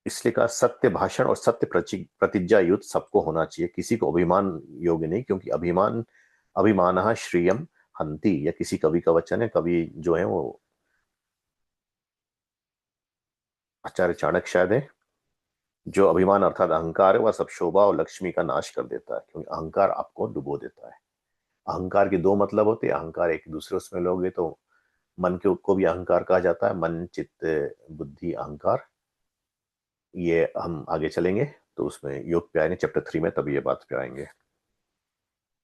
इसलिए कहा सत्य भाषण और सत्य प्रतिज्ञा युद्ध सबको होना चाहिए, किसी को अभिमान योग्य नहीं। क्योंकि अभिमान श्रियम हंति, या किसी कवि का वचन है। कवि जो है वो आचार्य चाणक्य शायद है। जो अभिमान अर्थात अहंकार है, वह सब शोभा और लक्ष्मी का नाश कर देता है, क्योंकि अहंकार आपको डुबो देता है। अहंकार के दो मतलब होते हैं। अहंकार एक दूसरे उसमें लोगे तो मन के को भी अहंकार कहा जाता है, मन चित्त बुद्धि अहंकार। ये हम आगे चलेंगे तो उसमें योग पे आएंगे, चैप्टर 3 में, तभी ये बात पे आएंगे।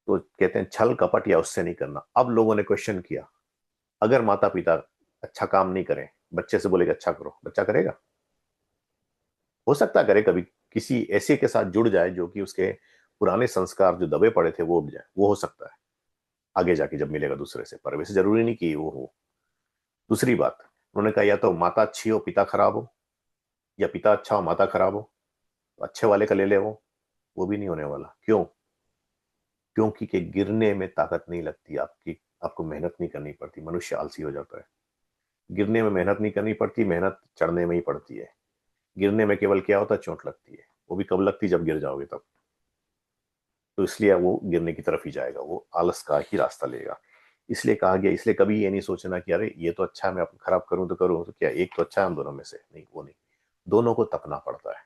तो कहते हैं छल कपट या उससे नहीं करना। अब लोगों ने क्वेश्चन किया, अगर माता पिता अच्छा काम नहीं करें, बच्चे से बोलेगा अच्छा करो, बच्चा करेगा? हो सकता है करे कभी, किसी ऐसे के साथ जुड़ जाए जो कि उसके पुराने संस्कार जो दबे पड़े थे वो उठ जाए, वो हो सकता है आगे जाके जब मिलेगा दूसरे से। पर वैसे जरूरी नहीं कि वो हो। दूसरी बात, उन्होंने कहा या तो माता अच्छी हो पिता खराब हो, या पिता अच्छा हो माता खराब हो। तो अच्छे वाले का ले ले वो भी नहीं होने वाला। क्यों? क्योंकि के गिरने में ताकत नहीं लगती आपकी, आपको मेहनत नहीं करनी पड़ती। मनुष्य आलसी हो जाता है। गिरने में मेहनत नहीं करनी पड़ती, मेहनत चढ़ने में ही पड़ती है। गिरने में केवल क्या होता है, चोट लगती है, वो भी कब लगती, जब गिर जाओगे तब। तो इसलिए वो गिरने की तरफ ही जाएगा, वो आलस का ही रास्ता लेगा। इसलिए कहा गया, इसलिए कभी ये नहीं सोचना कि अरे ये तो अच्छा है, मैं खराब करूं तो करूं, तो क्या एक तो अच्छा है हम दोनों में से? नहीं, वो नहीं। दोनों को तपना पड़ता है,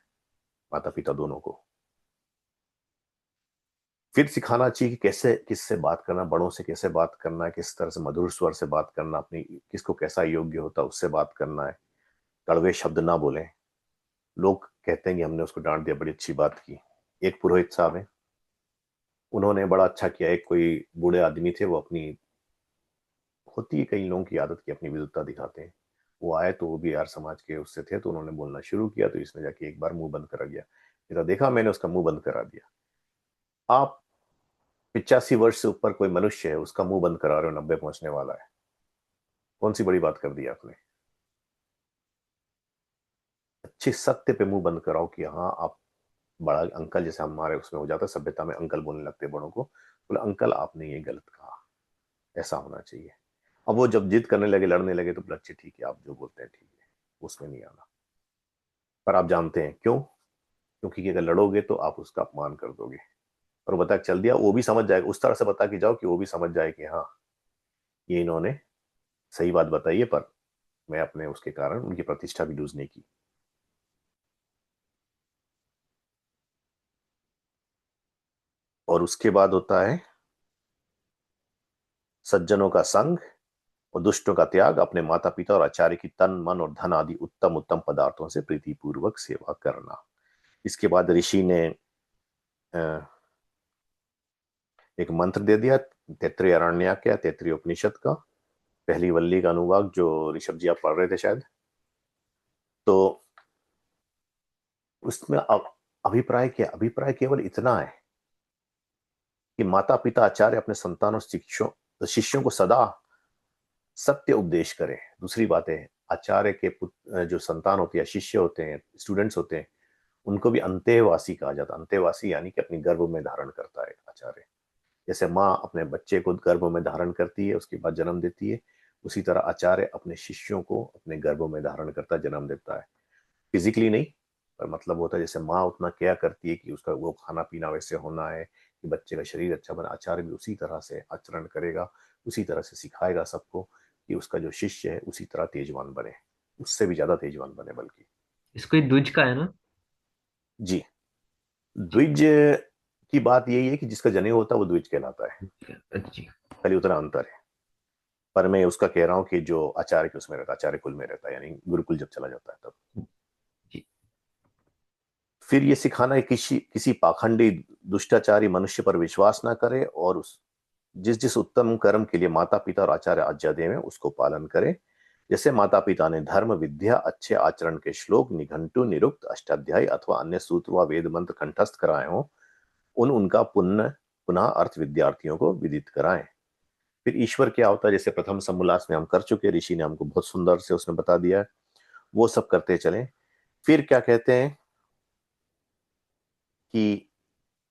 माता पिता दोनों को। फिर सिखाना चाहिए कि कैसे किससे बात करना, बड़ों से कैसे बात करना है, किस तरह से मधुर स्वर से बात करना, अपनी किसको कैसा योग्य होता है उससे बात करना है। कड़वे शब्द ना बोलें। लोग कहते हैं कि हमने उसको डांट दिया, बड़ी अच्छी बात की। एक पुरोहित साहब है, उन्होंने बड़ा अच्छा किया। एक कोई बूढ़े आदमी थे, वो अपनी, होती है कई लोगों की आदत की अपनी विद्वता दिखाते हैं। वो आए तो वो भी यार समाज के उससे थे, तो उन्होंने बोलना शुरू किया, तो इसने जाके एक बार मुंह बंद करा दिया। मेरा देखा, मैंने उसका मुंह बंद करा दिया। आप 85 वर्ष से ऊपर कोई मनुष्य है, उसका मुंह बंद करा रहे हो, 90 पहुंचने वाला है। कौन सी बड़ी बात कर दी आपने? अच्छे सत्य पे मुंह बंद कराओ कि हाँ आप बड़ा अंकल, जैसे हमारे उसमें हो जाता है सभ्यता में, अंकल बोलने लगते हैं बड़ों को, बोले अंकल आपने ये गलत कहा, ऐसा होना चाहिए। अब वो जब जिद करने लगे, लड़ने लगे, तो बोला अच्छा ठीक है, आप जो बोलते हैं ठीक है, उसमें नहीं आना। पर आप जानते हैं क्यों? क्योंकि अगर लड़ोगे तो आप उसका अपमान कर दोगे। और बता के चल दिया, वो भी समझ जाएगा, उस तरह से बता के जाओ कि वो भी समझ जाए कि हाँ ये इन्होंने सही बात बताई है, पर मैं अपने उसके कारण उनकी प्रतिष्ठा भी लूज नहीं की। और उसके बाद होता है सज्जनों का संग और दुष्टों का त्याग, अपने माता पिता और आचार्य की तन मन और धन आदि उत्तम उत्तम पदार्थों से प्रीतिपूर्वक सेवा करना। इसके बाद ऋषि ने अ, एक मंत्र दे दिया, तैत्तिरीय आरण्यक या तैत्तिरीय उपनिषद का पहली वल्ली का अनुवाद, जो ऋषभ जी आप पढ़ रहे थे शायद। तो उसमें अब अभिप्राय क्या? अभिप्राय केवल इतना है कि माता पिता आचार्य अपने संतानों शिष्यों शिष्यों को सदा सत्य उपदेश करें। दूसरी बात है, आचार्य के जो संतान होती है, शिष्य होते हैं, स्टूडेंट्स होते हैं, उनको भी अंतेवासी कहा जाता है। अंतेवासी यानी कि अपनी गर्भ में धारण करता है आचार्य। जैसे माँ अपने बच्चे को गर्भ में धारण करती है, उसके बाद जन्म देती है, उसी तरह आचार्य अपने शिष्यों को अपने गर्भ में धारण करता, जन्म देता है। फिजिकली नहीं, पर मतलब होता है जैसे माँ उतना क्या करती है कि उसका वो खाना पीना वैसे होना है कि बच्चे का शरीर अच्छा बना, आचार्य भी उसी तरह से आचरण करेगा, उसी तरह से सिखाएगा सबको कि उसका जो शिष्य है उसी तरह तेजवान बने, उससे भी ज्यादा तेजवान बने बल्कि। इसको द्विज का है ना? जी। द्विज की बात यही है कि जिसका जनेऊ होता है वो द्विज कहलाता है, अच्छा। खाली उतना अंतर है। पर मैं उसका कह रहा हूँ कि जो आचार्य के उसमें रहता है, आचार्य कुल में रहता है, यानी गुरुकुल जब चला जाता है तब। जी। फिर ये सिखाना है किसी किसी पाखंडी दुष्टाचारी मनुष्य पर विश्वास ना करे, और उस जिस जिस उत्तम कर्म के लिए माता पिता और आचार्य आज्ञा देवे उसको पालन करे। जैसे माता पिता ने धर्म विद्या अच्छे आचरण के श्लोक निघंटु निरुक्त अष्टाध्यायी अथवा अन्य सूत्र व वेद मंत्र कंठस्थ कराए हो, उनका पुण्य पुनः अर्थ विद्यार्थियों को विदित कराएं। फिर ईश्वर क्या होता है, जैसे प्रथम समोल्लास में हम कर चुके, ऋषि ने हमको बहुत सुंदर से उसने बता दिया है, वो सब करते चलें। फिर क्या कहते हैं कि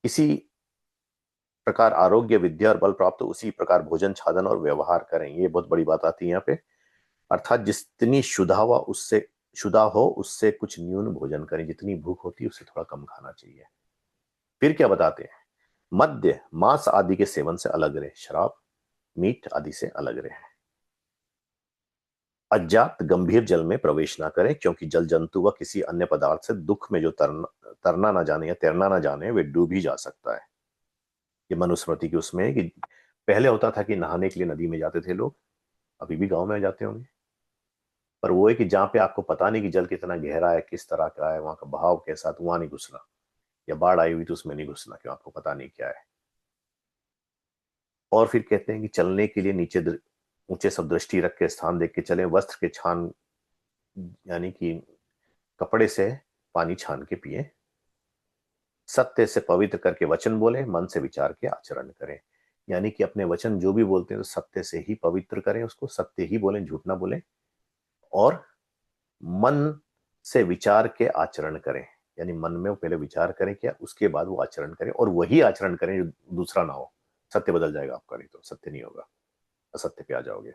इसी प्रकार आरोग्य विद्या और बल प्राप्त हो, उसी प्रकार भोजन छादन और व्यवहार करें। ये बहुत बड़ी बात आती है यहाँ पे। अर्थात जितनी शुदा हो उससे कुछ न्यून भोजन करें, जितनी भूख होती है उससे थोड़ा कम खाना चाहिए। फिर क्या बताते हैं, मद्य मांस आदि के सेवन से अलग रहे, शराब मीट आदि से अलग रहे। अज्ञात गंभीर जल में प्रवेश ना करें, क्योंकि जल जंतु व किसी अन्य पदार्थ से दुख में जो तरना ना जाने या तैरना ना जाने वे डूब ही जा सकता है। ये मनुस्मृति की उसमें है कि पहले होता था कि नहाने के लिए नदी में जाते थे लोग, अभी भी गांव में जाते होंगे, पर वो है कि जहाँ पे आपको पता नहीं कि जल कितना गहरा है, किस तरह का है, वहां का बहाव कैसा, तो वहां नहीं घुसना, या बाढ़ आई हुई तो उसमें नहीं घुसना, क्यों आपको पता नहीं क्या है। और फिर कहते हैं कि चलने के लिए नीचे ऊंचे सब दृष्टि रख के स्थान देख के चले, वस्त्र के छान यानी कि कपड़े से पानी छान के पिए, सत्य से पवित्र करके वचन बोले, मन से विचार के आचरण करें। यानी कि अपने वचन जो भी बोलते हैं तो सत्य से ही पवित्र करें, उसको सत्य ही बोलें, झूठ ना बोलें, और मन से विचार के आचरण करें। यानी मन में वो पहले विचार करें क्या, उसके बाद वो आचरण करें, और वही आचरण करें जो दूसरा ना हो। सत्य बदल जाएगा आपका, नहीं तो सत्य नहीं होगा, असत्य पे आ जाओगे।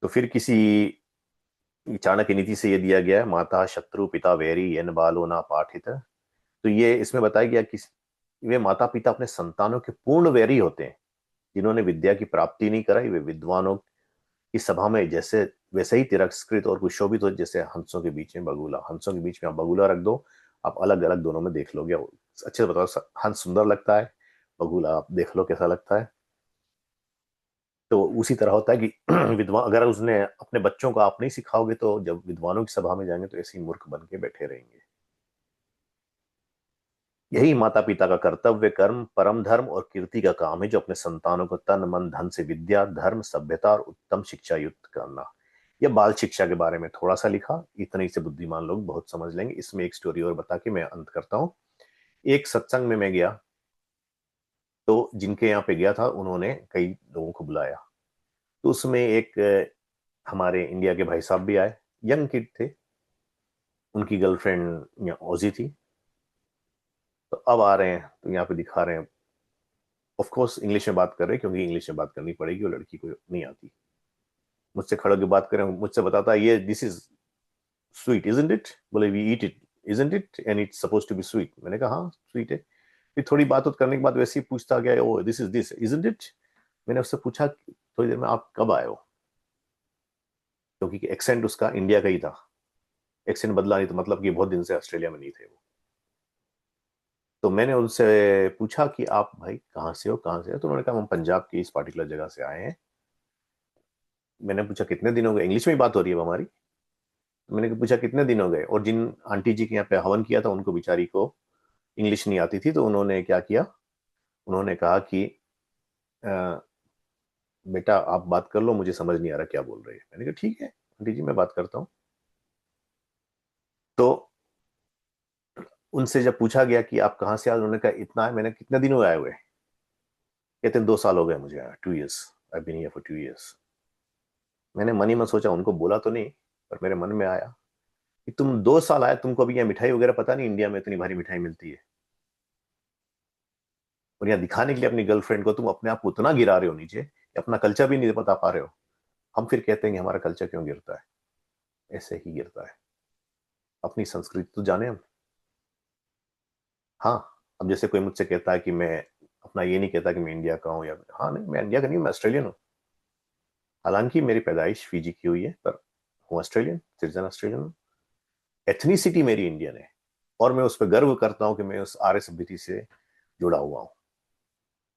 तो फिर किसी चाणक्य नीति से ये दिया गया है, माता शत्रु पिता वैरी येन बालो ना पाठित। तो ये इसमें बताया गया कि वे माता पिता अपने संतानों के पूर्ण वैरी होते हैं, जिन्होंने विद्या की प्राप्ति नहीं कराई, वे विद्वानों की सभा में जैसे वैसे ही तिरस्कृत और कुशोभित हो, जैसे हंसों के बीच में बगुला। हंसों के बीच में आप बगुला रख दो, आप अलग अलग दोनों में देख लोगे, अच्छे से बताओ, हंस सुंदर लगता है, बगुला आप देख लो कैसा लगता है। तो उसी तरह होता है कि विद्वान, अगर उसने अपने बच्चों को आप नहीं सिखाओगे तो जब विद्वानों की सभा में जाएंगे तो ऐसे ही मूर्ख बन के बैठे रहेंगे। यही माता पिता का कर्तव्य कर्म परम धर्म और कीर्ति का काम है, जो अपने संतानों को तन मन धन से विद्या धर्म सभ्यता और उत्तम शिक्षा युक्त करना। यह बाल शिक्षा के बारे में थोड़ा सा लिखा, इतने से बुद्धिमान लोग बहुत समझ लेंगे। इसमें एक स्टोरी और बता के मैं अंत करता हूँ। एक सत्संग में मैं गया, तो जिनके यहाँ पे गया था उन्होंने कई लोगों को बुलाया, तो उसमें एक हमारे इंडिया के भाई साहब भी आए, यंग किड थे, उनकी गर्लफ्रेंड ऑजी थी। तो अब आ रहे हैं तो यहाँ पे दिखा रहे हैं, ऑफ कोर्स इंग्लिश में बात कर रहे हैं, क्योंकि इंग्लिश में बात करनी पड़ेगी, वो लड़की को नहीं आती। मुझसे खड़े होकर बात करें, मुझसे बताता है ये this is sweet isn't it, बोले we eat it isn't it and it's suppose to be sweet. मैंने कहा हाँ स्वीट है। फिर थोड़ी बात करने के बाद वैसे ही पूछता गया, ओ दिस इजंट इट। मैंने उससे पूछा थोड़ी देर में आप कब आए हो, क्योंकि एक्सेंट उसका इंडिया का ही था, एक्सेंट बदला नहीं, तो मतलब कि बहुत दिन से ऑस्ट्रेलिया में नहीं थे वो। तो मैंने उनसे पूछा कि आप भाई कहाँ से हो, कहाँ से हो, तो उन्होंने कहा हम पंजाब की इस पार्टिकुलर जगह से आए हैं। मैंने पूछा कितने दिन हो गए, इंग्लिश में ही बात हो रही है हमारी। मैंने पूछा कितने दिन हो गए, और जिन आंटी जी के यहाँ पे हवन किया था उनको बेचारी को इंग्लिश नहीं आती थी, तो उन्होंने क्या किया, उन्होंने कहा कि "अ, बेटा आप बात कर लो, मुझे समझ नहीं आ रहा क्या बोल रहे हैं। मैंने कहा ठीक है आंटी जी मैं बात करता हूँ। तो उनसे जब पूछा गया कि आप कहाँ से आए, उन्होंने कहा इतना है। मैंने कितने दिन हुए आए हुए, कहते हैं 2 साल हो गए मुझे आया, 2 years, I been here for 2 years। मैंने मन ही में सोचा, उनको बोला तो नहीं, पर मेरे मन में आया कि तुम 2 साल आए, तुमको अभी यहाँ मिठाई वगैरह पता नहीं, इंडिया में इतनी भारी मिठाई मिलती है। और यहाँ दिखाने के लिए अपनी गर्लफ्रेंड को तुम अपने आप को उतना गिरा रहे हो नीचे कि अपना कल्चर भी नहीं बता पा रहे हो। हम फिर कहते हैं कि हमारा कल्चर क्यों गिरता है। ऐसे ही गिरता है। अपनी संस्कृति तो जाने हम। हाँ, अब जैसे कोई मुझसे कहता है कि मैं अपना ये नहीं कहता कि मैं इंडिया का हूँ, या हाँ नहीं मैं इंडिया का नहीं, मैं ऑस्ट्रेलियन हूँ। हालांकि मेरी पैदाइश फीजी की हुई है, पर हूँ ऑस्ट्रेलियन, सिटीजन ऑस्ट्रेलियन हूँ। एथनिसिटी मेरी इंडियन है, और मैं उस पर गर्व करता हूँ कि मैं उस आर्य सभ्यता से जुड़ा हुआ हूँ,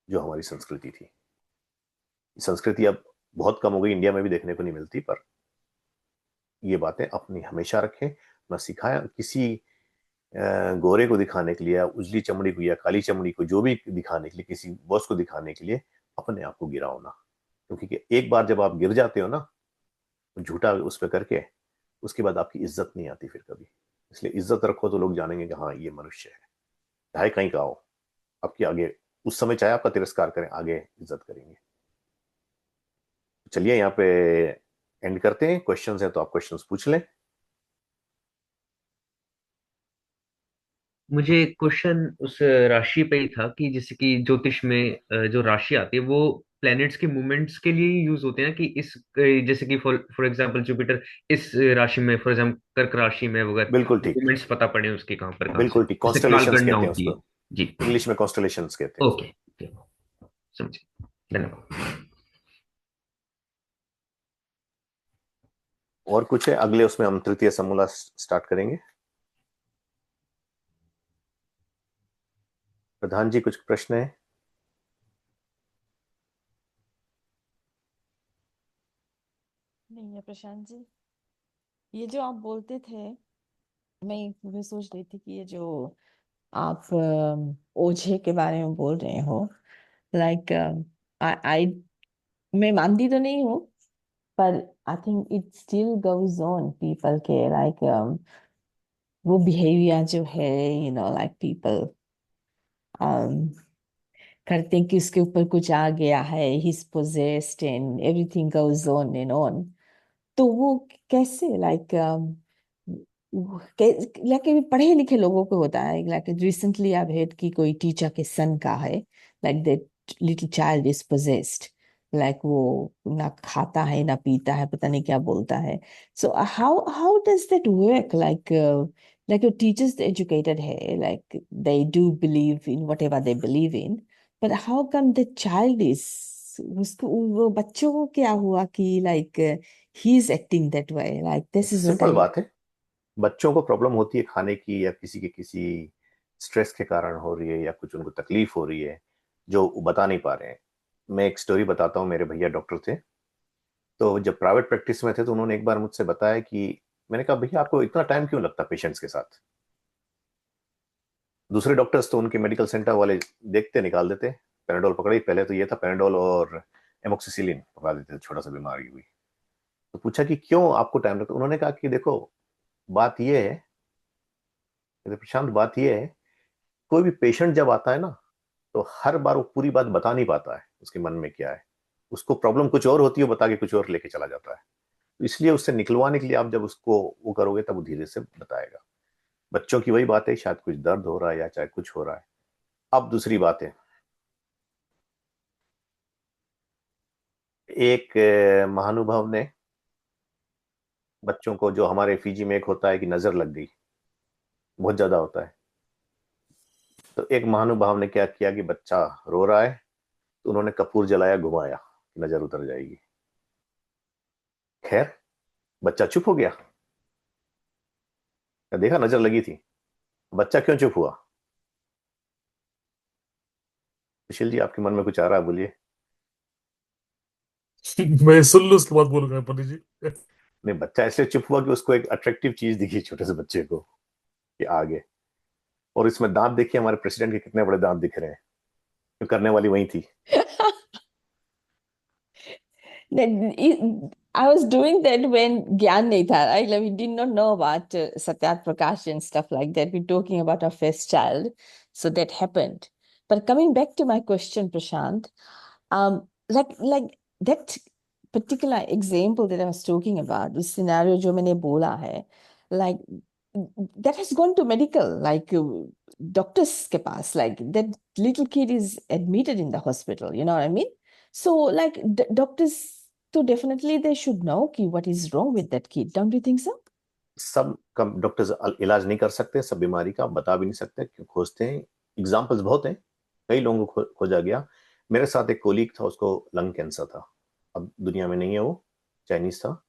जो हमारी संस्कृति थी। संस्कृति अब बहुत कम हो गई, इंडिया में भी देखने को नहीं मिलती, पर ये बातें अपनी हमेशा रखें। मैं सिखाया किसी गोरे को दिखाने के लिए, या उजली चमड़ी को या काली चमड़ी को, जो भी दिखाने के लिए, किसी बॉस को दिखाने के लिए अपने आप को गिराओ ना। क्योंकि एक बार जब आप गिर जाते हो ना झूठा उस पर करके, उसके बाद आपकी इज्जत नहीं आती फिर कभी। इसलिए इज्जत रखो तो लोग जानेंगे कि हाँ ये मनुष्य है, चाहे कहीं का हो। आपकी आगे उस समय चाहे आपका तिरस्कार करें, आगे इज्जत करेंगे। चलिए यहाँ पे एंड करते हैं। क्वेश्चंस हैं तो आप क्वेश्चंस पूछ लें। मुझे क्वेश्चन उस राशि पे ही था कि जैसे कि ज्योतिष में जो राशि आती है वो प्लैनेट्स के मूवमेंट्स के लिए यूज होते हैं ना, कि इस जैसे कि फॉर एग्जांपल जुपिटर इस राशि में, फॉर एग्जांपल कर्क राशि में, वगैरह बिल्कुल ठीक। मूवमेंट्स पता पड़े उसके कहाँ से बिल्कुल ठीक, जैसे कॉन्स्टलेशंस कालगणना कहते हैं होती उसको। है। जी। इंग्लिश में कॉन्स्टलेशंस कहते हैं। ओके। समझे। धन्यवाद। और कुछ है अगले उसमें हम तृतीय समूला स्टार्ट करेंगे। प्रधान जी कुछ प्रश्न है? नहीं है प्रशांत जी। ये जो आप बोलते थे, मैं भी सोच रही थी कि ये जो आप ओझे के बारे में बोल रहे हो, लाइक आई मैं मानती तो नहीं हूँ, पर I think it still goes on people के, लाइक वो बिहेवियर जो है, लाइक पीपल करते हैं कि उसके ऊपर कुछ आ गया है, he is possessed and everything goes on and on. तो वो कैसे, लाइक लाइक पढ़े लिखे लोगों को होता है, लाइक रिसेंटली आई हेard कि कोई टीचर के सन का है, like that little child is possessed, like वो ना खाता है ना पीता है, पता नहीं क्या बोलता है। So how does that work, like your teachers the educated है, like they do believe in whatever they believe in, but how come the child is, उसको वो बच्चों को क्या हुआ कि like he is acting that way, like this is what simple I बात है, बच्चों को प्रॉब्लम होती है खाने की, या किसी स्ट्रेस के कारण हो रही है, या कुछ उनको तकलीफ हो रही है जो वो बता नहीं पा रहे हैं। मैं एक स्टोरी बताता हूँ। मेरे भैया डॉक्टर थे, तो जब प्राइवेट प्रैक्टिस में थे तो उन्होंने एक बार मुझसे बताया कि, मैंने कहा भैया आपको इतना टाइम क्यों लगता पेशेंट्स के साथ? दूसरे डॉक्टर्स तो उनके मेडिकल सेंटर वाले देखते निकाल देते, पेनाडोल पकड़े, पहले तो ये था पेनाडोल और एमोक्सिसिलिन पकड़ा देते थे, छोटा सा बीमारी हुई। तो पूछा कि क्यों आपको टाइम लगता? उन्होंने कहा कि देखो बात ये है, प्रशांत बात ये है, कोई भी पेशेंट जब आता है ना, तो हर बार वो पूरी बात बता नहीं पाता है उसके मन में क्या है। उसको प्रॉब्लम कुछ और होती है, बता के कुछ और लेके चला जाता है। तो इसलिए उससे निकलवाने के लिए आप जब उसको वो करोगे तब वो धीरे से बताएगा। बच्चों की वही बात है, शायद कुछ दर्द हो रहा है या चाहे कुछ हो रहा है। अब दूसरी बात है, एक महानुभाव ने बच्चों को, जो हमारे फीजी में एक होता है कि नजर लग गई, बहुत ज्यादा होता है, तो एक महानुभाव ने क्या किया कि बच्चा रो रहा है तो उन्होंने कपूर जलाया, घुमाया, नजर उतर जाएगी। खैर बच्चा चुप हो गया, देखा नजर लगी थी। बच्चा क्यों चुप हुआ? सुशील जी आपके मन में कुछ आ रहा है, बोलिए। मैं सुन लूं उसके बाद बोलूंगा पंडित जी। नहीं, बच्चा इसलिए चुप हुआ कि उसको एक अट्रैक्टिव चीज दिखी छोटे से बच्चे को कि आगे। और इसमें दांत देखिए, हमारे प्रेसिडेंट के कितने बड़े दांत दिख रहे हैं, तो करने वाली वही थी। I was doing that when Gyan nahi tha, right? Like we did not know about Satyat Prakash and stuff like that. We're talking about our first child. So that happened. But coming back to my question, Prashant, like that particular example that I was talking about, the scenario जो मैंने बोला है, like that has gone to medical, like doctors ke paas, like that little kid is admitted in the hospital, you know what I mean? So like doctors, so definitely they should know ki what is wrong with that kid, don't you think so? सब कम doctors इलाज नहीं कर सकते, सब बीमारी का बता भी नहीं सकते, क्यों खोजते हैं। एग्जाम्पल्स बहुत हैं, कई लोगों को खोजा गया। मेरे साथ एक कोलीग था, उसको लंग कैंसर था, अब दुनिया में नहीं है, वो चाइनीज था।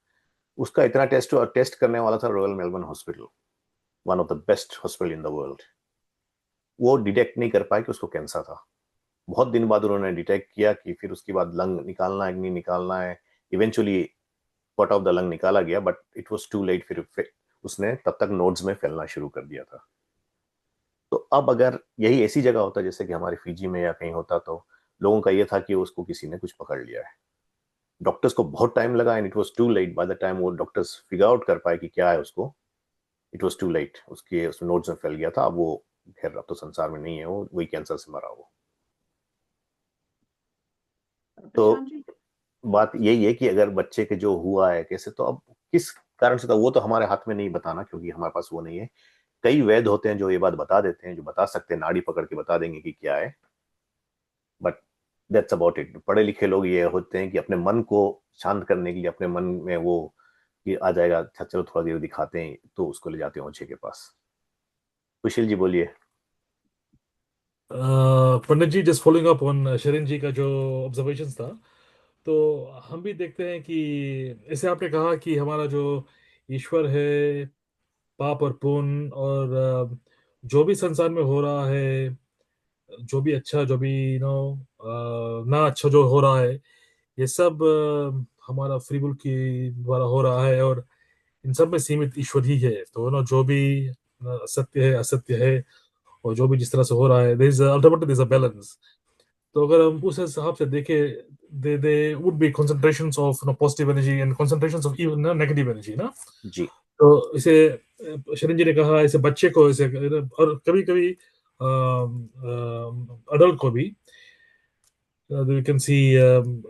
उसका इतना टेस्ट करने वाला था royal Melbourne hospital, one of the best hospital in the world. वो डिटेक्ट नहीं कर पाए कि उसको कैंसर था। बहुत दिन बाद उन्होंने डिटेक्ट किया कि फिर उसके बाद लंग निकालना है कि नहीं निकालना है। Eventually part of the lung निकाला गया, but it was too late. फिर उसने तब तक नोड्स में फैलना शुरू कर दिया था। तो अब अगर यही ऐसी जगह होता जैसे कि हमारे फिजी में या कहीं होता, तो लोगों का ये था कि उसको किसी ने कुछ पकड़ लिया है। डॉक्टर्स को बहुत टाइम लगा, and it was too late. By the time वो डॉक्टर्स फिगर आउट कर पाए कि क्या है उसको, इट वाज टू लेट। उसके नोड्स में फैल गया था। अब वो खैर अब तो संसार में नहीं है, वो वही कैंसर से मरा। वो तो प्रशांत जी, बात यही है कि अगर बच्चे के जो हुआ है कैसे, तो अब किस कारण से था वो तो हमारे हाथ में नहीं बताना, क्योंकि हमारे पास वो नहीं है। कई वैद्य होते हैं जो ये बात बता देते हैं, जो बता सकते हैं, नाड़ी पकड़ के बता देंगे कि क्या है, बट दैट्स अबाउट इट। पढ़े लिखे लोग ये होते हैं कि अपने मन को शांत करने के लिए, अपने मन में वो कि आ जाएगा, अच्छा चलो थोड़ा देर दिखाते हैं, तो उसको ले जाते हैं ओझे के पास। सुशील जी बोलिए। पंडित जी, जस्ट फॉलोइंग अप ऑन शरण जी का जो ऑब्जर्वेशंस था, तो हम भी देखते हैं कि ऐसे आपने कहा कि हमारा जो ईश्वर है, पाप और पुण्य और जो भी संसार में हो रहा है, जो भी अच्छा, जो भी ना अच्छा जो हो रहा है, ये सब हमारा फ्री विल की द्वारा हो रहा है, और इन सब में सीमित ईश्वर ही है। तो जो भी सत्य है, असत्य है, और जो भी जिस तरह से हो रहा है, there is ultimately there is a balance. तो अगर हम उस हिसाब से देखें, they would be concentrations of positive energy and concentrations of even negative energy ना। जी तो इसे शरण जी ने कहा, इसे बच्चे को, इसे, और कभी कभी अडल्ट को भी you can see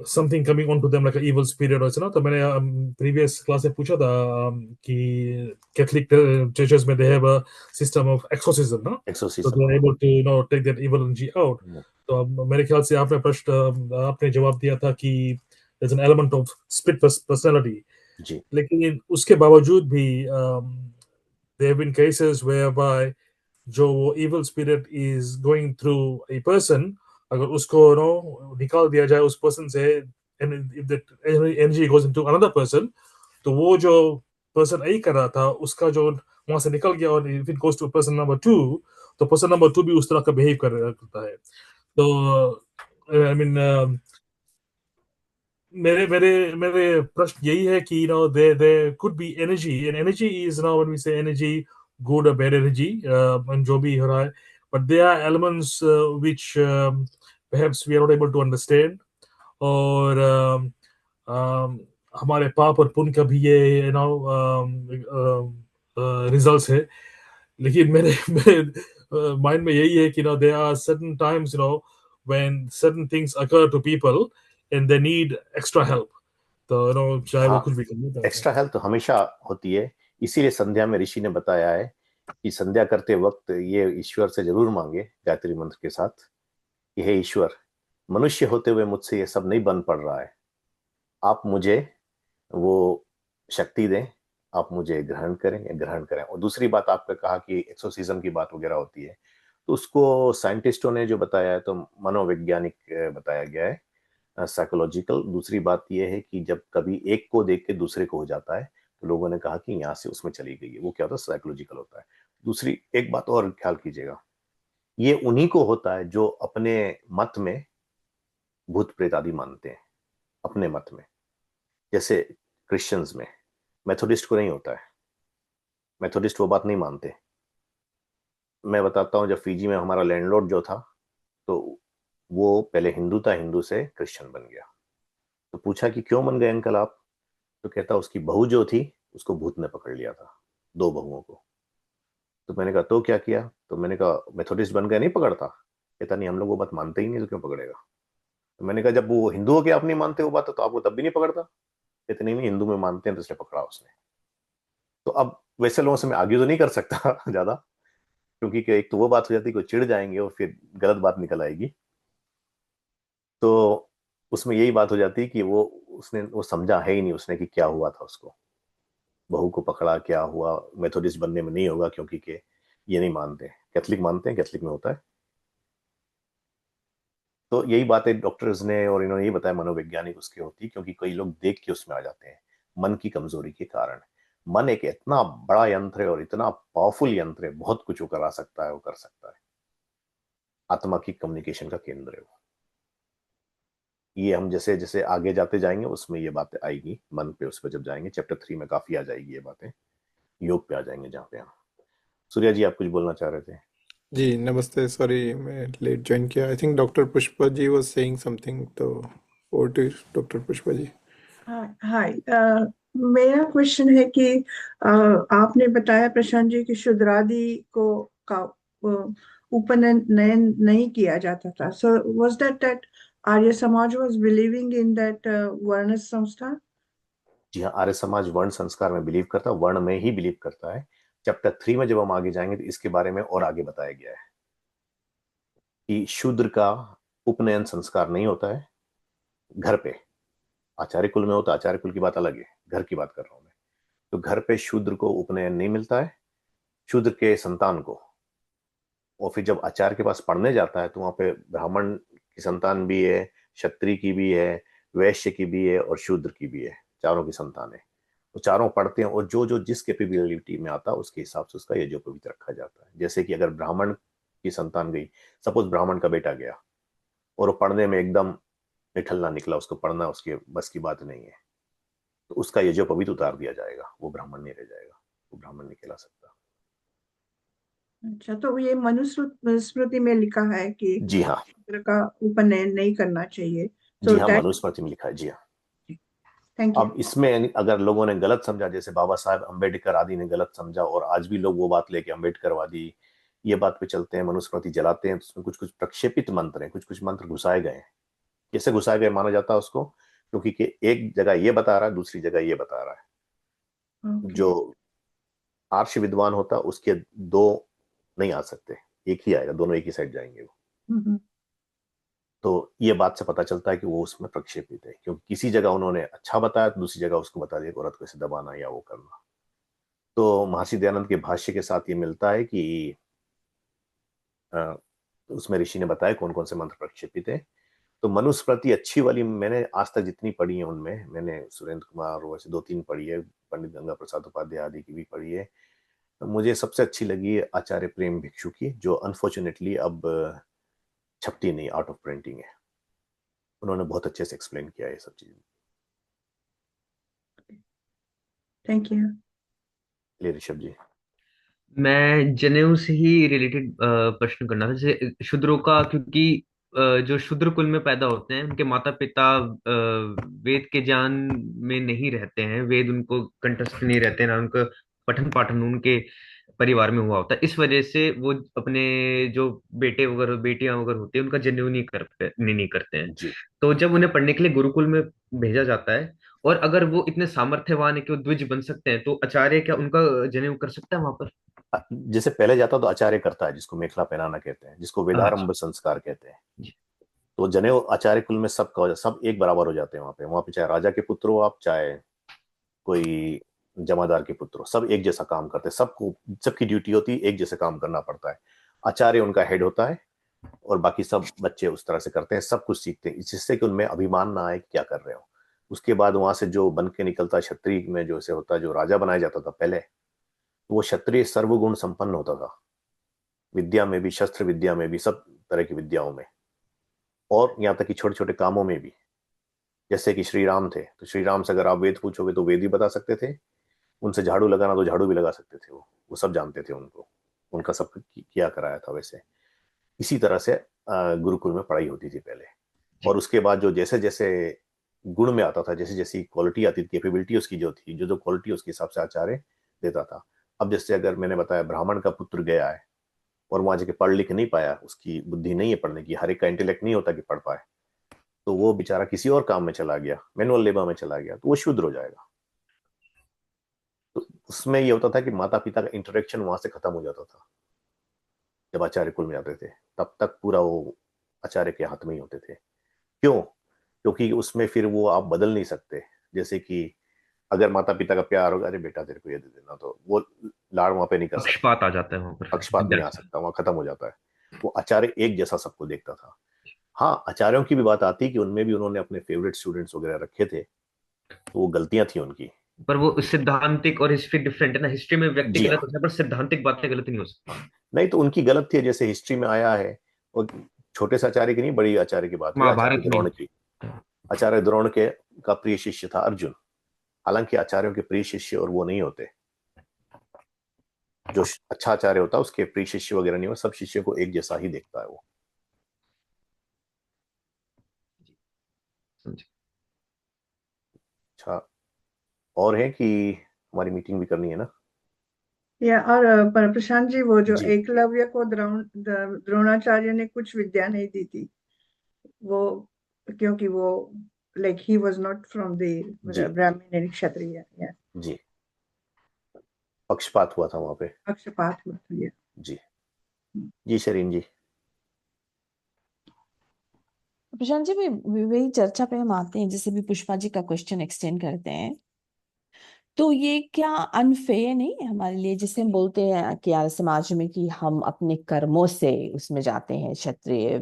something coming onto them like an evil spirit or ना। तो मैंने प्रीवियस क्लास में पूछा था कि कैथलिक चर्चेस में they have a system of exorcism ना, so exorcism. they are able to take that evil energy out। तो अब मेरे ख्याल से आपने प्रश्न आपने जवाब दिया था कि there's an element of split personality, जी लेकिन उसके बावजूद भी there have been cases whereby जो वो evil spirit is going through a person, अगर उसको निकाल दिया जाए उस पर्सन से, and if that energy goes into another person, तो वो जो पर्सन A कर रहा था उसका जो वहां से निकल गया, और if it goes to person number 2, तो पर्सन नंबर 2 भी उस तरह का बिहेव करता है। तो आई मीन मेरे मेरे मेरे प्रश्न यही है कि there could be energy, and energy is now when we say energy, good or bad energy, जो भी हो रहा है, but there are elements which perhaps we are not able to understand, और हमारे पाप और पुण्य का भी ये रिजल्ट्स है। लेकिन मेरे मेरे माइंड में यही है कि there are certain times when certain things occur to people and they need extra help, तो चाहे वो हाँ, कुछ भी करने का। एक्स्ट्रा हेल्प तो हमेशा होती है। इसीलिए संध्या में ऋषि ने बताया है कि संध्या करते वक्त ये ईश्वर से जरूर मांगे गायत्री मंत्र के साथ कि हे ईश्वर, मनुष्य होते हुए मुझसे ये सब नहीं बन पड़ रहा है, आप मुझे वो शक्ति दें, आप मुझे ग्रहण करें या ग्रहण करें। और दूसरी बात आपने कहा कि एक्सोसिज्म की बात वगैरह होती है, तो उसको साइंटिस्टों ने जो बताया है, तो मनोवैज्ञानिक बताया गया है, साइकोलॉजिकल। दूसरी बात यह है कि जब कभी एक को देख के दूसरे को हो जाता है, तो लोगों ने कहा कि यहाँ से उसमें चली गई है, वो क्या होता है, साइकोलॉजिकल होता है। दूसरी एक बात और ख्याल कीजिएगा, ये उन्हीं को होता है जो अपने मत में भूत प्रेत आदि मानते हैं, अपने मत में। जैसे क्रिश्चियंस में, मेथोडिस्ट को नहीं होता है, मेथोडिस्ट वो बात नहीं मानते। मैं बताता हूँ, जब फीजी में हमारा लैंडलॉर्ड जो था, तो वो पहले हिंदू था, हिंदू से क्रिश्चियन बन गया। तो पूछा कि क्यों बन गए अंकल आप, तो कहता उसकी बहू जो थी उसको भूत ने पकड़ लिया था, 2 बहुओं को। तो मैंने कहा तो क्या किया, तो मैंने कहा मेथोडिस्ट बन गया, नहीं पकड़ता। कहता नहीं, हम लोग वो बात मानते ही नहीं, तो क्यों पकड़ेगा। तो मैंने कहा जब वो हिंदुओं के आप नहीं मानते वो बात, तो आपको तब भी नहीं पकड़ता। कहते नहीं, हिंदू में मानते हैं, तो इसलिए पकड़ा उसने। तो अब वैसे लोगों से मैं आगे तो नहीं कर सकता ज्यादा, क्योंकि एक तो वो बात हो जाती है कि वो चिढ़ जाएंगे और फिर गलत बात निकल आएगी। तो उसमें यही बात हो जाती है कि वो समझा है ही नहीं उसने कि क्या हुआ था उसको, बहू को पकड़ा, क्या हुआ। मेथोडिस्ट बनने में नहीं होगा, क्योंकि के ये नहीं मानते, कैथलिक मानते हैं, कैथलिक में होता है। तो यही बातें डॉक्टर्स ने और इन्होंने यही बताया, मनोवैज्ञानिक उसकी होती है, क्योंकि कई लोग देख के उसमें आ जाते हैं मन की कमजोरी के कारण। मन एक इतना बड़ा यंत्र है और इतना पावरफुल यंत्र है, बहुत कुछ वो करा सकता है, वो कर सकता है। आत्मा की कम्युनिकेशन का केंद्र है वो। ये हम जैसे जैसे आगे जाते जाएंगे उसमें ये बातें आएगी मन पे, उस पर जब जाएंगे चैप्टर 3 में काफी आ जाएगी ये बातें, योग पे आ जाएंगे जहाँ पे हम। सूर्या जी, आप कुछ बोलना चाह रहे थे? जी नमस्ते, सॉरी मैं लेट ज्वाइन किया। I think doctor Pushpa ji was saying something, तो over to doctor Pushpa ji. Hi, मेरा क्वेश्चन है कि आपने बताया प्रशांत जी कि शूद्रादि को का उपनयन नहीं किया जाता था। So was that Arya Samaj was believing in that वर्ण संस्था? जी हाँ, आर्य समाज वर्ण संस्कार में बिलीव करता है, वर्ण में ही बिलीव करता है। चैप्टर 3 में जब हम आगे जाएंगे तो इसके बारे में और आगे बताया गया है कि शूद्र का उपनयन संस्कार नहीं होता है घर पे। आचार्य कुल में होता, आचार्य कुल की बात अलग है, घर की बात कर रहा हूं मैं। तो घर पे शूद्र को उपनयन नहीं मिलता है, शूद्र के संतान को। और फिर जब आचार्य के पास पढ़ने जाता है तो वहां पे ब्राह्मण की संतान भी है, क्षत्रिय की भी है, वैश्य की भी है और शूद्र की भी है, चारों की संतान है। तो चारों पढ़ते हैं और जो जो जिस कैपेबिलिटी में आता है उसके हिसाब से उसका यज्ञोपवीत रखा जाता है। जैसे कि अगर ब्राह्मण की संतान गई, सपोज ब्राह्मण का बेटा गया और वो पढ़ने में एकदम निठल्ला निकला, उसको पढ़ना उसके बस की बात नहीं है, तो उसका यज्ञोपवीत उतार दिया जाएगा, वो ब्राह्मण नहीं रह जाएगा, वो ब्राह्मण नहीं कहला सकता। अच्छा, तो ये मनुस्मृति में लिखा है कि जी हाँ, शूद्र का उपनयन नहीं करना चाहिए। जी सो हाँ, दैट, मनुस्मृति में लिखा है, जी हाँ। Thank you. अब इसमें अगर लोगों ने गलत समझा, जैसे बाबा साहब अम्बेडकर आदि ने गलत समझा और आज भी लोग वो बात लेके अम्बेडकरवादी ये बात पे चलते हैं, मनुस्मृति जलाते हैं, तो उसमें कुछ कुछ प्रक्षेपित मंत्र हैं, कुछ कुछ मंत्र घुसाए गए हैं। कैसे घुसाए गए माना जाता है उसको? क्योंकि कि एक जगह ये बता रहा है, दूसरी जगह ये बता रहा है। ओके। जो आर्ष विद्वान होता उसके दो नहीं आ सकते, एक ही आएगा, दोनों एक ही साइड जाएंगे वो। तो ये बात से पता चलता है कि वो उसमें प्रक्षेपित है, क्योंकि किसी जगह उन्होंने अच्छा बताया तो दूसरी जगह उसको बता दिया औरत को ऐसे दबाना या वो करना। तो महर्षि दयानंद के भाष्य के साथ ये मिलता है कि उसमें ऋषि ने बताया कौन कौन से मंत्र प्रक्षेपित है। तो मनुस्मृति अच्छी वाली मैंने आज तक जितनी पढ़ी है उनमें, मैंने सुरेंद्र कुमार वैसे 2-3 पढ़ी है, पंडित गंगा प्रसाद उपाध्याय आदि की भी पढ़ी है। तो मुझे सबसे अच्छी लगी है आचार्य प्रेम भिक्षु की, जो अनफॉर्चुनेटली अब छपती नहीं, आउट ऑफ प्रिंटिंग है। उन्होंने बहुत अच्छे से एक्सप्लेन किया है सब चीजें। Thank you. ले ऋषभ जी। मैं जनेऊ से ही रिलेटेड प्रश्न करना था। जैसे शूद्रों का, क्योंकि जो शूद्र कुल में पैदा होते हैं उनके माता पिता वेद के ज्ञान में नहीं रहते हैं, वेद उनको कंठस्थ नहीं रहते हैं, ना उनका पठन पाठन उनके परिवार में हुआ होता है। इस वजह से वो अपने जो बेटे वगैरह बेटियां वगैरह होती है उनका जनेऊ नहीं करते हैं। जी, तो जब उन्हें पढ़ने के लिए गुरुकुल में भेजा जाता है, और अगर वो इतने सामर्थ्यवान है कि वो द्विज बन सकते हैं, तो आचार्य क्या उनका जनेऊ कर सकता है वहां पर? जैसे पहले जाता तो आचार्य करता है, जिसको मेखला पहनाना कहते हैं, जिसको अच्छा वेदारंभ संस्कार कहते हैं। जी। तो जनेऊ आचार्य कुल में सब एक बराबर हो जाते हैं वहां पे चाहे राजा के पुत्र हो आप, चाहे कोई जमादार के पुत्र हो, सब एक जैसा काम करते हैं, सबको सबकी ड्यूटी होती है, एक जैसे काम करना पड़ता है। आचार्य उनका हेड होता है और बाकी सब बच्चे उस तरह से करते हैं, सब कुछ सीखते हैं, जिससे कि उनमें अभिमान ना आए कि क्या कर रहे हो। उसके बाद वहां से जो बन के निकलता है क्षत्रिय में, जो ऐसे होता है, जो राजा बनाया जाता था पहले, तो वो क्षत्रिय सर्वगुण संपन्न होता था, विद्या में भी, शस्त्र विद्या में भी, सब तरह की विद्याओं में, और यहाँ तक कि छोटे छोटे कामों में भी। जैसे कि श्री राम थे, तो श्री राम से अगर आप वेद पूछोगे तो वेद ही बता सकते थे, उनसे झाड़ू लगाना तो झाड़ू भी लगा सकते थे, वो सब जानते थे, उनको उनका सब किया कराया था वैसे। इसी तरह से गुरुकुल में पढ़ाई होती थी पहले। और उसके बाद जो जैसे जैसे गुण में आता था, जैसे जैसी क्वालिटी आती थी, कैपेबिलिटी उसकी जो थी, जो जो क्वालिटी उसके हिसाब से आचार्य देता था। अब जैसे अगर मैंने बताया ब्राह्मण का पुत्र गया है और वहां जाके पढ़ लिख नहीं पाया, उसकी बुद्धि नहीं है पढ़ने की, हर एक का इंटेलेक्ट नहीं होता कि पढ़ पाए, तो वो बेचारा किसी और काम में चला गया, मैनुअल लेबर में चला गया, तो वो शूद्र हो जाएगा। तो उसमें ये होता था कि माता पिता का इंटरेक्शन वहां से खत्म हो जाता था। जब आचार्य कुल में जाते थे तब तक पूरा वो आचार्य के हाथ में ही होते थे। क्यों? क्योंकि उसमें फिर वो आप बदल नहीं सकते। जैसे कि अगर माता पिता का प्यार होगा, अरे बेटा तेरे को ये दे देना, तो वो लाड़ वहां पे नहीं कर सकते, पक्षपात आ जाता है वहां पर पक्षपात नहीं आ विद्यार्थी। सकता, वहां खत्म हो जाता है। वो आचार्य एक जैसा सबको देखता था। हाँ, आचार्यों की भी बात आती कि उनमें भी उन्होंने अपने फेवरेट स्टूडेंट्स वगैरह रखे थे, तो वो गलतियां थी उनकी। पर वो सिद्धांतिक और हिस्ट्री डिफरेंट है ना, हिस्ट्री में व्यक्ति जी गलत हाँ। होता है पर सिद्धांतिक बातें गलत नहीं हो सकती। नहीं तो उनकी गलत थी, जैसे हिस्ट्री में आया है, और छोटे से आचार्य की नहीं, बड़ी आचार्य की बात हुई, आचार्य महाभारत में। द्रोण की। आचार्य द्रोण के का प्रिय शिष्य था अर्जुन। हालांकि आचार्यों के प्रिय शिष्य और वो नहीं होते। जो अच्छा आचार्य होता है उसके प्रिय शिष्य वगैरह नहीं हो, सब शिष्यों को एक जैसा ही देखता है वो। समझे। अच्छा, और है कि हमारी मीटिंग भी करनी है ना? या और प्रशांत जी, वो जो जी। एकलव्य को द्रोणाचार्य ने कुछ विद्या नहीं दी थी, वो क्योंकि वो like he was not from the जी। ब्राह्मण एंड क्षत्रिय, या जी, पक्षपात हुआ था वहां पे। पक्षपात हुआ था, या जी। जी शरीन जी। प्रशांत जी, वही चर्चा पे हम आते हैं, जैसे भी पुष्पा जी का क्वेश्चन एक्सटेंड करते हैं, तो ये क्या अनफेयर नहीं है हमारे लिए? जैसे हम बोलते हैं कि यार समाज में कि हम अपने कर्मों से उसमें जाते हैं, क्षत्रिय,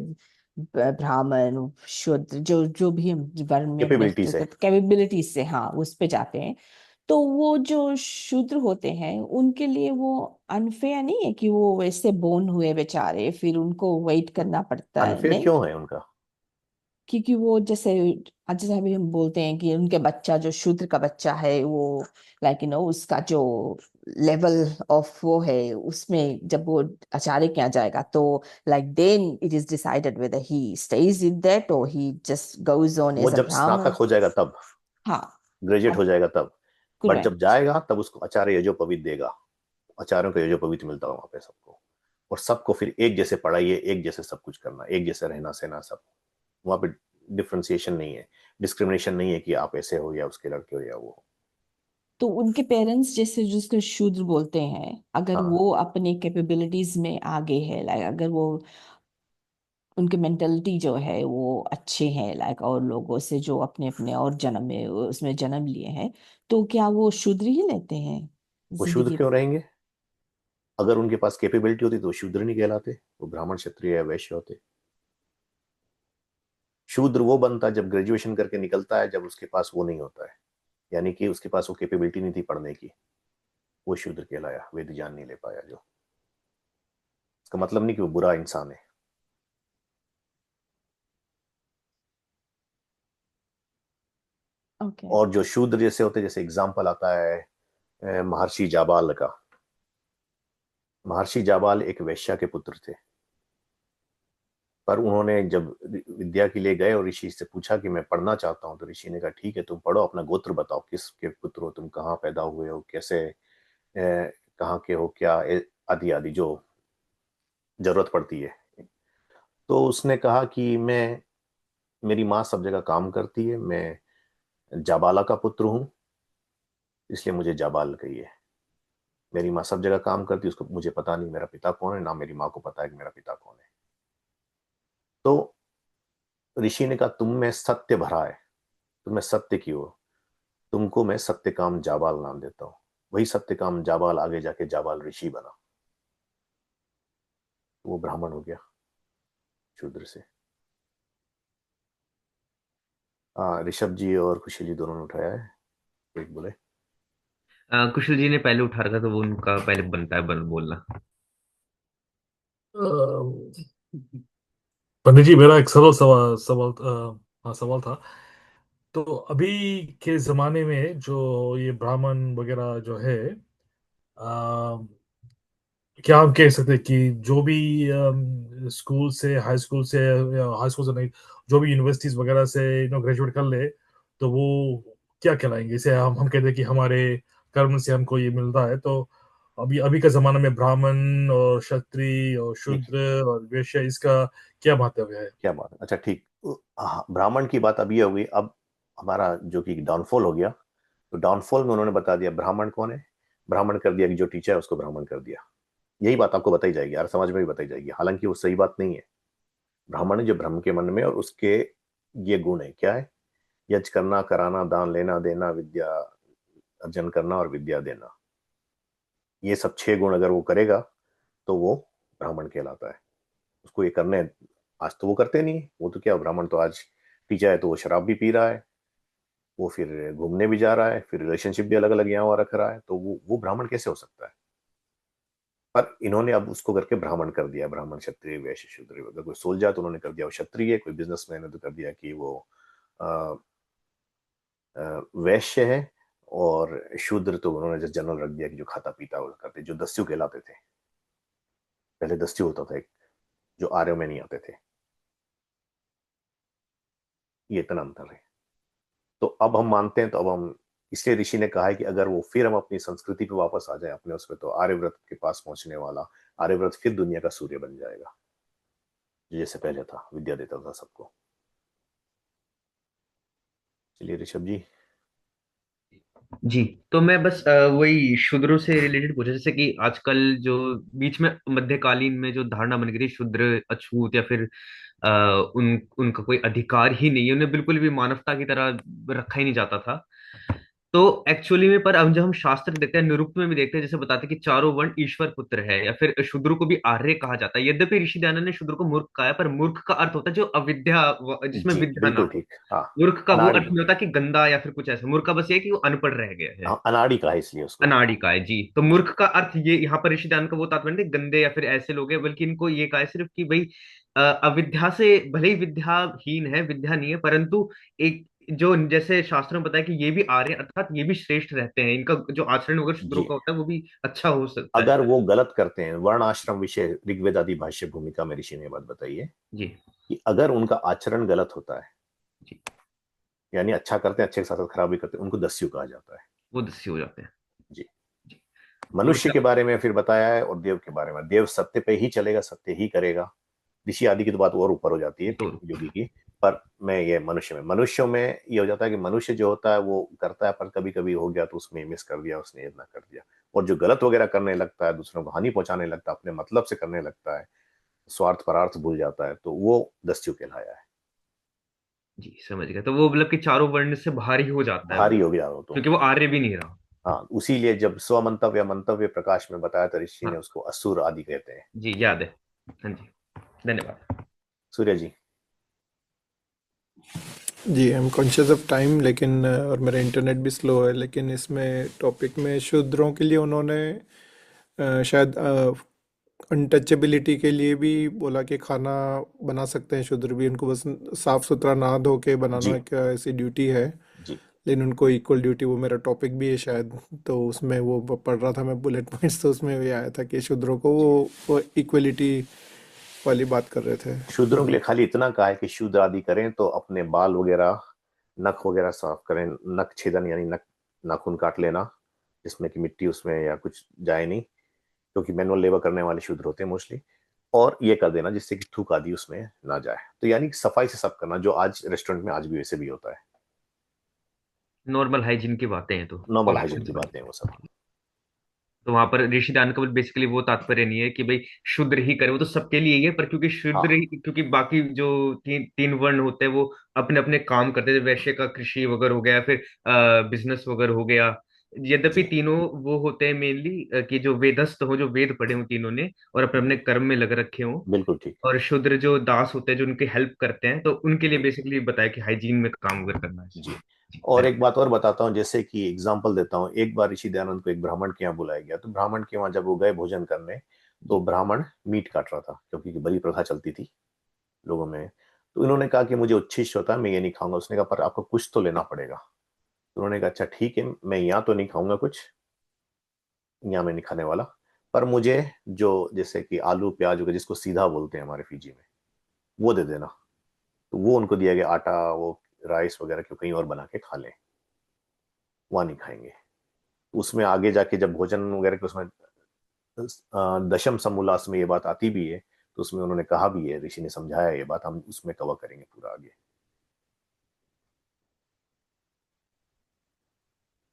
ब्राह्मण, शूद्र, जो जो भी हम वर्ण में कैपेबिलिटी से। कैपेबिलिटी से, हाँ, उस पे जाते हैं। तो वो जो शूद्र होते हैं उनके लिए वो अनफेयर नहीं है कि वो वैसे बोर्न हुए बेचारे, फिर उनको वेट करना पड़ता है, अनफेयर नहीं? क्यों है उनका? क्योंकि वो जैसे, जैसे अभी हम बोलते हैं कि उनके बच्चा, जो शूद्र का बच्चा है, वो लाइक उसका जो लेवल ऑफ वो है, उसमें जब वो आचार्य के यहाँ जाएगा, तो like then it is decided whether he stage in that और ही जस्ट गोज ऑन वो एज अ जब ब्राह्मण। स्नातक हो जाएगा तब, हाँ। ग्रेजुएट हो जाएगा तब। बट जब करेक्ट। जाएगा तब उसको आचार्य यजोपवीत देगा। आचार्यों को यजोपवीत मिलता है वहां पे सबको। और सबको फिर एक जैसे पढ़ाई है, एक जैसे सब कुछ करना, एक जैसे रहना सहना, सब। वहां पे डिफ्रेंसिएशन नहीं है, डिस्क्रिमिनेशन नहीं है कि आप ऐसे हो या उसके लड़के हो या वो हो। तो उनके पेरेंट्स, जैसे जिसको शूद्र बोलते हैं, अगर हाँ, वो अपने कैपेबिलिटीज में आगे है, लाइक अगर वो उनके मेंटलिटी जो है वो अच्छे हैं, लाइक और लोगों से जो अपने अपने और जन्म में उसमें जन्म लिए हैं, तो क्या वो शूद्र ही लेते हैं वो शूद्र जिंदगी क्यों भर? रहेंगे? अगर उनके पास कैपेबिलिटी होती तो वो शूद्र नहीं कहलाते, वो ब्राह्मण क्षत्रिय या वैश्य होते। शूद्र वो बनता है जब ग्रेजुएशन करके निकलता है, जब उसके पास वो नहीं होता है, यानी कि उसके पास वो कैपेबिलिटी नहीं थी पढ़ने की, वो शूद्र कहलाया, वेद ज्ञान नहीं ले पाया जो। इसका मतलब नहीं कि वो बुरा इंसान है। ओके। और जो शूद्र जैसे होते, जैसे एग्जाम्पल आता है महर्षि जाबाल का। महर्षि जाबाल एक वैश्या के पुत्र थे, पर उन्होंने जब विद्या के लिए गए और ऋषि से पूछा कि मैं पढ़ना चाहता हूँ, तो ऋषि ने कहा ठीक है तुम पढ़ो, अपना गोत्र बताओ, किसके पुत्र हो तुम, कहाँ पैदा हुए हो, कैसे कहाँ के हो, क्या आदि आदि जो जरूरत पड़ती है। तो उसने कहा कि मैं, मेरी माँ सब जगह काम करती है, मैं जाबाला का पुत्र हूँ, इसलिए मुझे जाबाल कहिए। मेरी माँ सब जगह काम करती है, उसको मुझे पता नहीं मेरा पिता कौन है, ना मेरी माँ को पता है कि मेरा पिता कौन है। तो ऋषि ने कहा तुम में सत्य भरा है, तुम्हें सत्य की हो, तुमको मैं सत्यकाम जाबाल नाम देता हूँ। वही सत्यकाम जाबाल आगे जाके जाबाल ऋषि बना, वो ब्राह्मण हो गया शूद्र से। हाँ, ऋषभ जी और खुशी जी दोनों ने उठाया है, एक बोले। कुशल जी ने पहले उठा रखा तो वो उनका पहले बनता है बोलना। पंडित जी, मेरा एक सरल सवाल सवाल हाँ, सवाल था। तो अभी के जमाने में जो ये ब्राह्मण वगैरह जो है, क्या हम कह सकते हैं कि जो भी स्कूल से, हाई स्कूल से, या हाई स्कूल से नहीं, जो भी यूनिवर्सिटीज वगैरह से ग्रेजुएट कर ले, तो वो क्या कहलाएंगे? इसे हम कहते हैं कि हमारे कर्म से हमको ये मिलता है। तो अभी अभी का जमाना में ब्राह्मण और क्षत्रिय और देखिए, शूद्र और वैश्य, इसका क्या महत्व है? क्या बात है, अच्छा ठीक। हाँ, ब्राह्मण की बात अभी हो गई। अब हमारा जो कि डाउनफॉल हो गया, तो डाउनफॉल में उन्होंने बता दिया ब्राह्मण कौन है। ब्राह्मण कर दिया कि जो टीचर है उसको ब्राह्मण कर दिया। यही बात आपको बताई जाएगी, यार समाज में भी बताई जाएगी, हालांकि वो सही बात नहीं है। ब्राह्मण है जो ब्रह्म के मन में, और उसके ये गुण है, क्या है? यज्ञ करना, कराना, दान लेना देना, विद्या अर्जन करना और विद्या देना, ये सब 6 गुण अगर वो करेगा तो वो ब्राह्मण कहलाता है। उसको ये करने, आज तो वो करते नहीं, वो तो क्या, ब्राह्मण तो आज टीचर है तो वो शराब भी पी रहा है, वो फिर घूमने भी जा रहा है, फिर रिलेशनशिप भी अलग अलग यहाँ वहाँ रख रहा है, तो वो ब्राह्मण कैसे हो सकता है? पर इन्होंने अब उसको करके ब्राह्मण कर दिया, ब्राह्मण, क्षत्रिय, वैश्य, शूद्र। अगर कोई सोल्जर तो उन्होंने कर दिया वो क्षत्रिय, कोई बिजनेसमैन है तो कर दिया कि वो वैश्य है, और शूद्र तो उन्होंने जस्ट जनरल रख दिया कि जो खाता पीता वो करते, जो दस्यु कहलाते थे। पहले दस्यु होता था एक, जो आर्यों में नहीं आते थे। ये इतना अंतर है। तो अब हम मानते हैं, तो अब हम, इसलिए ऋषि ने कहा है कि अगर वो फिर हम अपनी संस्कृति पे वापस आ जाए अपने उसमें, तो आर्यव्रत के पास पहुंचने वाला आर्यव्रत फिर दुनिया का सूर्य बन जाएगा, जैसे पहले था, विद्या देता था सबको। चलिए ऋषभ जी। जी। तो मैं बस वही शूद्रों से रिलेटेड पूछा, जैसे कि आजकल जो बीच में मध्यकालीन में जो धारणा बन गई थी शूद्र अछूत, या फिर उनका कोई अधिकार ही नहीं है, उन्हें बिल्कुल भी मानवता की तरह रखा ही नहीं जाता था। तो एक्चुअली में, पर अब जब हम शास्त्र देखते हैं, निरुक्त में भी देखते हैं, जैसे बताते हैं कि चारों वर्ण ईश्वर पुत्र है, या फिर शूद्र को भी आर्य कहा जाता है। यद्यपि ऋषि दयानंद ने शूद्र को मूर्ख कहा है, पर मूर्ख का अर्थ होता है जो अविद्या, जिसमें जी विद्या ना बिल्कुल हो। ठीक, हाँ। मूर्ख का वो अर्थ अनाड़ी, नहीं होता कि गंदा या फिर कुछ ऐसा, मूर्ख का बस ये है कि वो अनपढ़ रह गया है। हाँ, अनाड़ी कहा है इसलिए उसको। अनाड़ी का है जी। तो मूर्ख का अर्थ ये यहाँ पर ऋषि दयानंद का वो तात्पर्य नहीं गंदे या फिर ऐसे लोग हैं, बल्कि इनको ये कहा है सिर्फ कि भाई अविद्या से, भले ही विद्याहीन है, विद्या नहीं है, परंतु एक जो जैसे शास्त्रों में बताया कि ये भी आर्य अर्थात ये भी श्रेष्ठ रहते हैं, इनका जो आचरण वगैरह शूद्रों जी, का होता है वो भी अच्छा हो सकता है। अगर वो गलत करते हैं, वर्ण आश्रम विषय ऋग्वेद आदि भाष्य भूमिका में ऋषि ने बात बताई है जी कि अगर उनका आचरण गलत होता है, जी। यानी अच्छा करते हैं, अच्छे के साथ साथ खराब भी करते हैं, उनको दस्यु कहा जाता है। वो दस्यु हो जाते हैं। जी। जी। तो मनुष्य के बारे में फिर बताया है, और देव के बारे में, देव सत्य पे ही चलेगा, सत्य ही करेगा। ऋषि आदि की तो बात और ऊपर हो जाती है, तो योगी की। पर मैं ये मनुष्यों में ये हो जाता है कि मनुष्य जो होता है वो करता है, पर कभी कभी हो गया तो उसने मिस कर दिया, उसने इतना कर दिया, और जो गलत वगैरह करने लगता है, दूसरों को हानि पहुंचाने लगता है, अपने मतलब से करने लगता है, स्वार्थ परार्थ भूल जाता है, तो वो दस्यु कहलाया है। जी समझ गया। तो वो मतलब कि चारों वर्ण से बाहर ही हो जाता है वो, भारी हो गया हो तो। क्योंकि वो आर्य भी नहीं रहा। हाँ, उसीलिए जब स्वमंतव्य मंतव्य प्रकाश में बताया था ऋषि ने, हाँ उसको असुर आदि कहते हैं। जी, याद है। हाँ जी, धन्यवाद। सूर्य जी। जी, I am conscious of time, लेकिन और मेरा इंटरनेट भी स्लो है, लेकिन इसमें टॉपिक में शूद्रों के लिए उन्होंने शायद अनटचेबिलिटी के लिए भी बोला कि खाना बना सकते हैं शूद्र भी, उनको बस साफ सुथरा नहा धो के बनाना जी क्या ऐसी ड्यूटी है, जी लेकिन उनको इक्वल ड्यूटी, वो मेरा टॉपिक भी है शायद, तो उसमें वो पढ़ रहा था मैं बुलेट पॉइंट्स, तो उसमें ये आया था कि शूद्रों को वो इक्वलिटी वाली बात कर रहे थे। शूद्रों के लिए खाली इतना कहा है कि शूद्र आदि करें तो अपने बाल वगैरह, नख वगैरह साफ करें, नख छेदन यानी नख, नाखून काट लेना, जिसमें कि मिट्टी उसमें या कुछ जाए नहीं, क्योंकि मैनुअल लेबर करने वाले शूद्र होते हैं मोस्टली, और ये कर देना जिससे कि थूक आदि उसमें ना जाए। तो यानी सफाई से सब करना, जो आज रेस्टोरेंट में आज भी वैसे भी होता है। नॉर्मल हाइजीन की बातें हैं तो नॉर्मल वगैरह हाइजीन की समझ बातें हैं वो सब। गए। तो वहां पर ऋषि दान का बेसिकली वो तात्पर्य नहीं है कि भाई शूद्र ही करे, वो तो सबके लिए ही है, पर क्योंकि शूद्र हाँ ही, क्योंकि बाकी जो तीन वर्ण होते हैं वो अपने अपने काम करते थे, वैश्य का कृषि वगैरह हो गया, फिर बिजनेस वगैरह हो गया। यद्यपि जी तीनों वो होते हैं मेनली कि जो वेदस्थ हो, जो वेद पढ़े हो तीनों ने और अपने अपने कर्म में लग रखे हो, बिल्कुल ठीक। और शूद्र जो दास होते हैं जो उनकी हेल्प करते हैं, तो उनके लिए जी बेसिकली बताया कि हाइजीन में काम वगैरह करना है। जी। जी, और एक धन्यवाद। बात और बताता हूँ, जैसे कि एग्जाम्पल देता हूँ, एक बार ऋषि दयानंद को एक ब्राह्मण के यहाँ बुलाया गया, तो ब्राह्मण के वहां जब वो गए भोजन करने, तो जी ब्राह्मण मीट काट रहा था, क्योंकि बलि प्रथा चलती थी लोगों में। तो इन्होंने कहा कि मुझे उच्छिष्ट होता है, मैं ये नहीं खाऊंगा। उसने कहा पर आपको कुछ तो लेना पड़ेगा। तो उन्होंने कहा अच्छा ठीक है, मैं यहाँ तो नहीं खाऊंगा कुछ, यहाँ मैं नहीं खाने वाला, पर मुझे जो जैसे कि आलू प्याज वगैरह जिसको सीधा बोलते हैं हमारे फीजी में, वो दे देना। तो वो उनको दिया गया, आटा, वो राइस वगैरह क्यों कहीं और बना के खा लें, वहाँ नहीं खाएंगे। उसमें आगे जाके जब भोजन वगैरह के उसमें दशम समोल्लास में ये बात आती भी है, तो उसमें उन्होंने कहा भी है, ऋषि ने समझाया ये बात, हम उसमें कवर करेंगे पूरा आगे।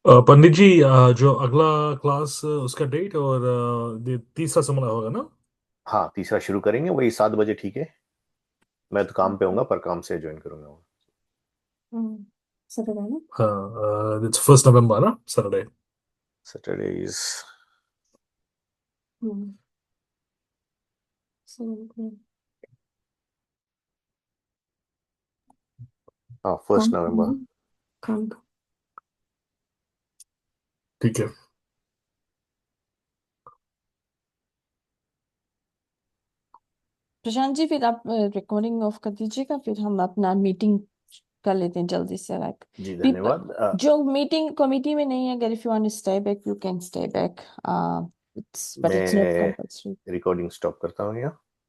पंडित जी, जो अगला क्लास उसका डेट और तीसरा समरा होगा ना? हाँ, तीसरा शुरू करेंगे वही 7 बजे, ठीक है? मैं तो काम पे होऊंगा, पर काम से ज्वाइन करूंगा। सैटरडे ना? हाँ, इट्स 1 नवंबर ना, सैटरडे। सैटरडे इज हाँ, 1 नवंबर। ठीक है। प्रशांत जी, फिर आप रिकॉर्डिंग ऑफ कर दीजिएगा, फिर हम अपना मीटिंग कर लेते हैं जल्दी से। लाइक जी धन्यवाद। जो मीटिंग कमिटी में नहीं है, अगर if you want to stay back you can stay back, it's बट इट्स नॉट मैं कंपल्सरी। रिकॉर्डिंग स्टॉप करता हूँ यहाँ।